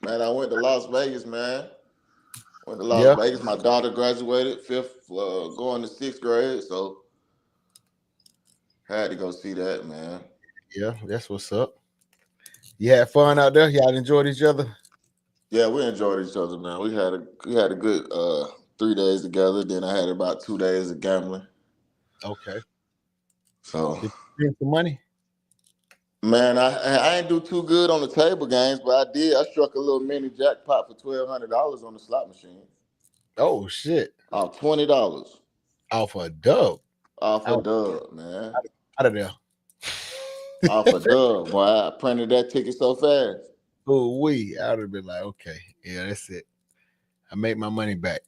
B: Man, I went to Las Vegas, man. Went to Las
A: Yeah,
B: Vegas. My daughter graduated fifth, going to sixth grade, so had to go see that, man.
A: yeah, that's what's up. You had fun out there. Y'all enjoyed each other.
B: Yeah, we enjoyed each other, man. We had a good 3 days together. Then I had about 2 days of gambling.
A: Okay.
B: So,
A: Did you spend some money?
B: man, I ain't do too good on the table games, but I did. I struck a little mini jackpot for $1,200 on the slot machine.
A: Oh shit!
B: Off $20
A: Off a dub.
B: off a
A: Out,
B: dub, man.
A: out of there.
B: Off a dub, boy. I printed that ticket so fast.
A: Oh we. I would have been like, okay, yeah, that's it. I made my money back.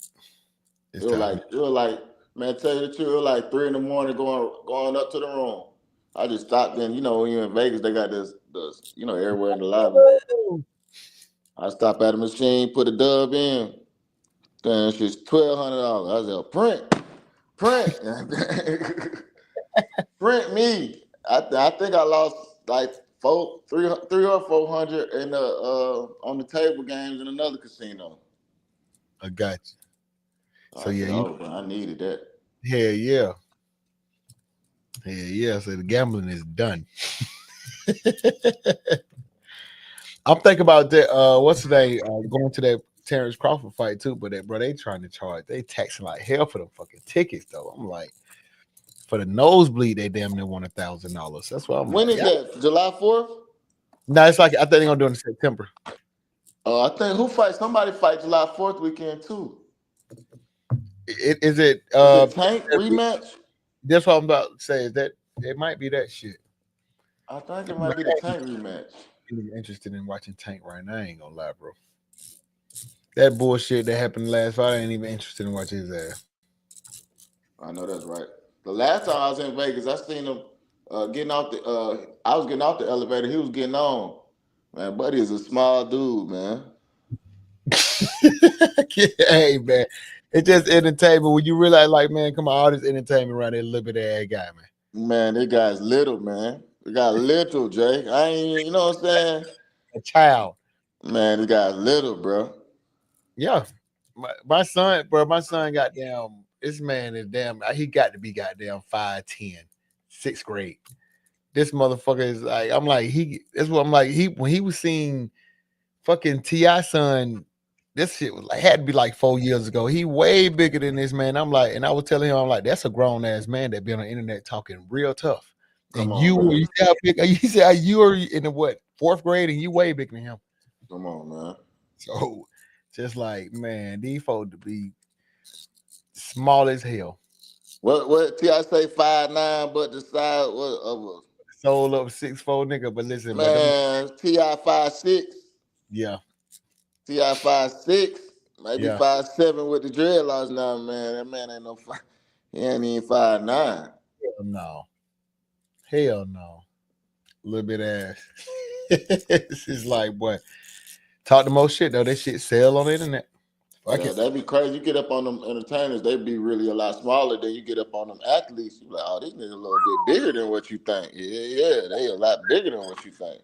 A: It's time for
B: It was like, man, tell you the truth, it was like 3 in the morning going up to the room. I just stopped in, when you're in Vegas, they got this, everywhere in the lobby.
A: me.
B: I stopped at a machine, put a dub in. Then it's just $1,200. I said, print, print me. I think I lost like three or 400 in the on the table games in another casino.
A: I got you. So
B: I
A: yeah,
B: said,
A: you
B: oh, man, I needed that.
A: yeah, yeah. Yeah, yeah. So the gambling is done. I'm thinking about that. What's today? Going to that Terrence Crawford fight too, but that bro, they trying to charge. They taxing like hell for them fucking tickets though. I'm like, for the nosebleed, they damn near want $1,000. That's what I'm
B: When
A: like.
B: is
A: Yeah.
B: that? July 4th?
A: No, it's like I think they're gonna do it in September.
B: I think somebody fight July 4th weekend too.
A: Is it
B: Is it Tank rematch?
A: that's what I'm about to say, is that it might be that shit.
B: I think it
A: I
B: might be the Tank rematch.
A: ain't even interested in watching Tank right now. I ain't gonna lie, bro. That bullshit that happened last fight, I ain't even interested in watching his ass.
B: I know that's right. The last time I was in Vegas, I seen him getting off the. I was getting off the elevator. He was getting on. Man, Buddy is a small dude, man.
A: Hey man, it's just entertainment. When you realize, like, man, come on, all this entertainment around that little bit of ass guy, man.
B: Man, that guy's little, man. They got little, Jay. I ain't, you know what I'm saying?
A: A child.
B: Man, this guy's little, bro.
A: Yeah. My son, bro, my son got down. This man is damn, he got to be goddamn 5'10", sixth grade. This motherfucker is like, I'm like, that's what I'm like. When he was seeing fucking T.I. son, this shit was like had to be like 4 years ago. He way bigger than this man. I'm like, and I was telling him, I'm like, that's a grown ass man that be on the internet talking real tough.
B: Come
A: And
B: on, man.
A: you see how big you see how you are in the what fourth grade and you way bigger than him.
B: Come on, man.
A: So just like, man, these folks to be small as hell.
B: What Ti say 5'9", but the size what of a
A: soul up 6'4" nigga. But listen, but them,
B: Man, Ti 5'6",
A: yeah,
B: Ti 5'6", maybe
A: yeah,
B: 5'7" with the dreadlocks now, man. That man ain't no five. He ain't even 5'9".
A: hell no, hell no, little bit ass. It's just like, boy, talk the most shit though. That shit sell on the internet. Fuck
B: Yeah,
A: it.
B: that'd be crazy. You get up on them entertainers, they be really a lot smaller than you get up on them athletes. You be like, oh, these niggas a little bit bigger than what you think. Yeah, yeah, they a lot bigger than what you think.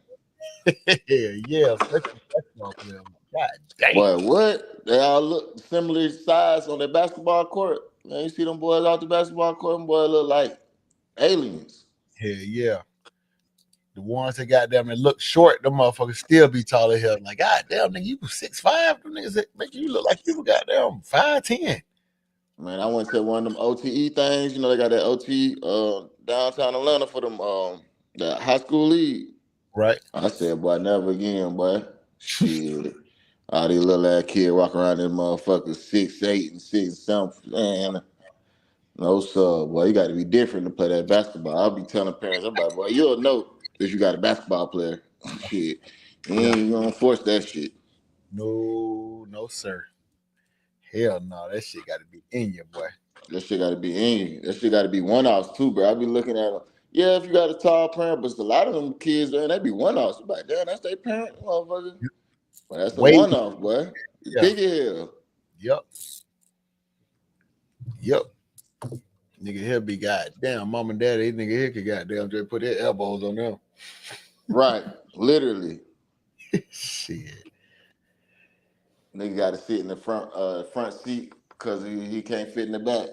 A: Yeah, especially basketball player. God damn.
B: Boy, what? They all look similar size on their basketball court. Man, you see them boys out the basketball court, them boys look like aliens.
A: Hell yeah. The ones that got them that look short, them motherfuckers still be taller here. Like, God damn, nigga, you 6'5", them niggas that make you look like you goddamn 5'10".
B: Man, I went to one of them OTE things. You know, they got that OTE downtown Atlanta for them the high school league.
A: Right?
B: I said, boy, never again, boy. Shit. All these little ass kids walk around this motherfuckers 6'8" and 6'7". Man, no sir, boy. You got to be different to play that basketball. I'll be telling parents, I'm like, boy, you'll know if you got a basketball player. Shit. You
A: Yeah.
B: ain't gonna force that shit.
A: No, no, sir. Hell no. That shit got to be in you, boy.
B: That shit got to be in you. That shit got to be one offs too, bro. I be looking at them. Yeah, if you got a tall parent, but a lot of them kids, man, they be one offs. You like, damn, that's their parent, motherfucker. But that's a
A: Way.
B: one off, boy.
A: Yeah.
B: Big hell.
A: Yep. Yep. Nigga here be goddamn mom and daddy. Nigga here could goddamn just put their elbows on them.
B: Right. Literally.
A: Shit.
B: Nigga got to sit in the front seat because he can't fit in the back.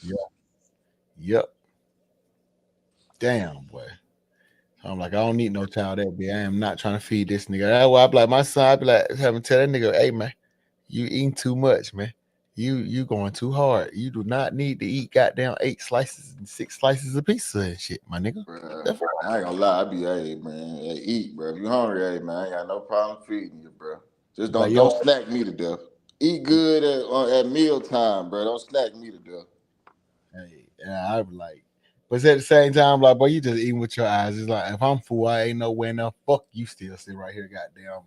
A: Yep. Yep. Damn, boy. I'm like, I don't need no child that big. I am not trying to feed this nigga. That's why I be like, my son, I be like, having to tell that nigga, hey man, you eating too much, man. You going too hard. You do not need to eat goddamn 8 slices and 6 slices of pizza and shit, my nigga.
B: Bruh,
A: The fuck?
B: I ain't gonna lie. I be, hey, man, hey, eat, bro. If you hungry, hey, man, I ain't got no problem feeding you, bro. Just
A: Like,
B: don't
A: yo,
B: snack me to death. Eat good at mealtime, bro. Don't snack me to death.
A: hey, and I be like, but at the same time, like, boy, you just eating with your eyes. It's like, if I'm full, I ain't nowhere enough. Fuck you still sit right here, goddamn,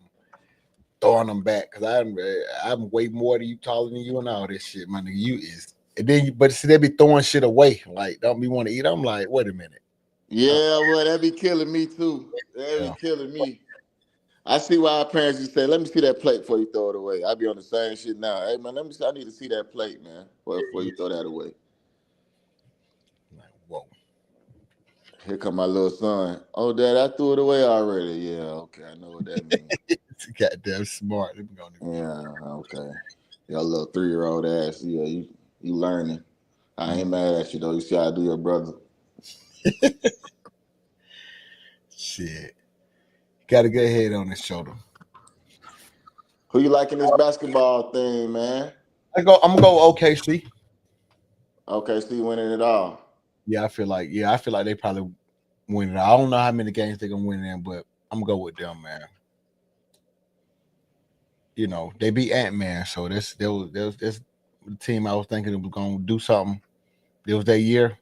A: throwing them back. Cause I'm way more than you, taller than you and all this shit, my nigga. You is. And then, but see, they be throwing shit away. Like, don't be want to eat. I'm like, wait a minute. Uh,
B: Yeah, well, that be killing me too. That be
A: yeah,
B: killing me. I see why our parents used to say, "Let me see that plate before you throw it away." I be on the same shit now. Hey man, let me. See, I need to see that plate, man, before
A: yeah.
B: you throw that away.
A: Like, whoa.
B: Here come my little son. Oh, dad, I threw it away already. Yeah, okay, I know what that means.
A: It's goddamn smart. Let me go.
B: Yeah, okay. Your little 3-year-old ass. Yeah, you learning. I ain't
A: Mm,
B: mad at you though. You see how I do your brother.
A: shit. Got a good head on his shoulder.
B: Who you liking this basketball thing, man?
A: I'm gonna go OKC.
B: Okay, see, winning it all.
A: Yeah, I feel like they probably win it. I don't know how many games they're gonna win in, but I'm gonna go with them, man. You know, they beat Ant Man, so that's the team I was thinking was gonna do something. It was their year,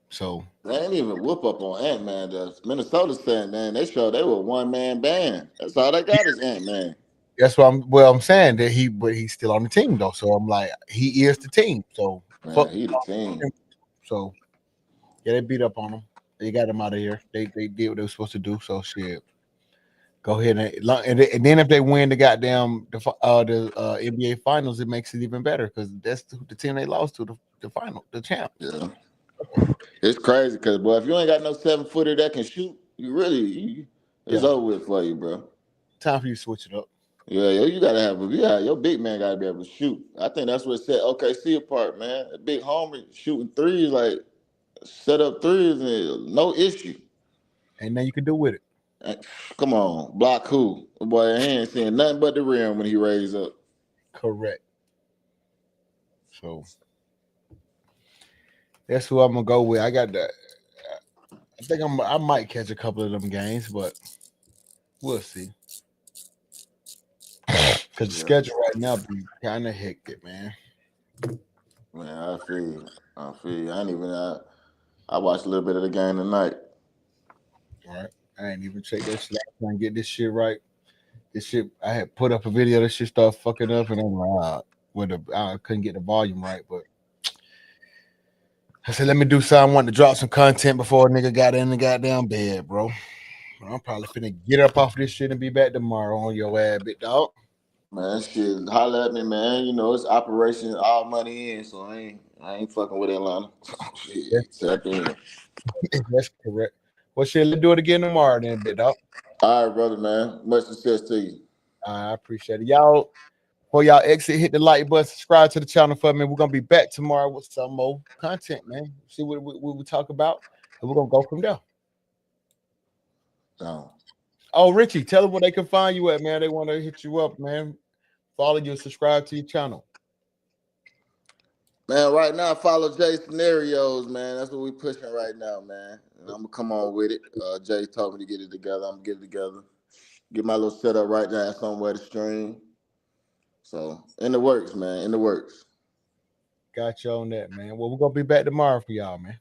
A: so
B: They ain't even whoop up on Ant Man. The Minnesota said, man, they showed they were 1-man band. That's all they got is Ant Man.
A: that's what I'm saying that but he's still on the team though. So I'm like, he is the team. So
B: Man,
A: fuck.
B: he the team.
A: So yeah, they beat up on him. They got him out of here. They did what they were supposed to do. So shit, go ahead and then if they win the goddamn the NBA finals, it makes it even better because that's the team they lost to the final, the champs.
B: Yeah, it's crazy because boy, if you ain't got no 7-footer that can shoot, it's
A: Yeah,
B: over with for you, bro.
A: time for you to switch it up.
B: Yeah, you gotta have your big man gotta be able to shoot. I think that's what set OKC apart, man. A big homer shooting threes, like set up threes, and no issue.
A: And then you can do with it.
B: Eh, Come on, block who? Boy, he ain't seeing nothing but the rim when he raised up.
A: Correct. So that's who I'm gonna go with. I got the. I think I might catch a couple of them games, but we'll see. Because the
B: Yeah,
A: schedule right now be kind of hectic, man.
B: man, I feel you. I feel you. I ain't even. I watched a little bit of the game tonight.
A: All right. I ain't even check that shit out. Trying to get this shit right. This shit, I had put up a video. This shit started fucking up, and I'm like, I couldn't get the volume right. But I said, let me do something. I wanted to drop some content before a nigga got in the goddamn bed, bro. I'm probably finna get up off this shit and be back tomorrow on your ass, big dog.
B: Man, shit, holler at me, man. You know, it's operation all money in, so I ain't fucking with Atlanta.
A: That's,
B: Shit, tap in.
A: that's correct. Well, shit, let's do it again tomorrow, then, big dog.
B: All right, brother, man. Much success to you.
A: I appreciate it, y'all. Before y'all exit, hit the like button, subscribe to the channel for me. We're gonna be back tomorrow with some more content, man. See what we talk about, and we're gonna go from there.
B: Down.
A: Oh, Richie, tell them where they can find you at, man. They want to hit you up, man. Follow you, subscribe to your channel.
B: Man, right now, follow Jay Scenarios, man. That's what we pushing right now, man. And I'm gonna come on with it. Jay told me to get it together. I'm gonna get it together. Get my little setup right now somewhere to stream. So in the works, man. In the works.
A: Got you on that, man. Well, we're gonna be back tomorrow for y'all, man.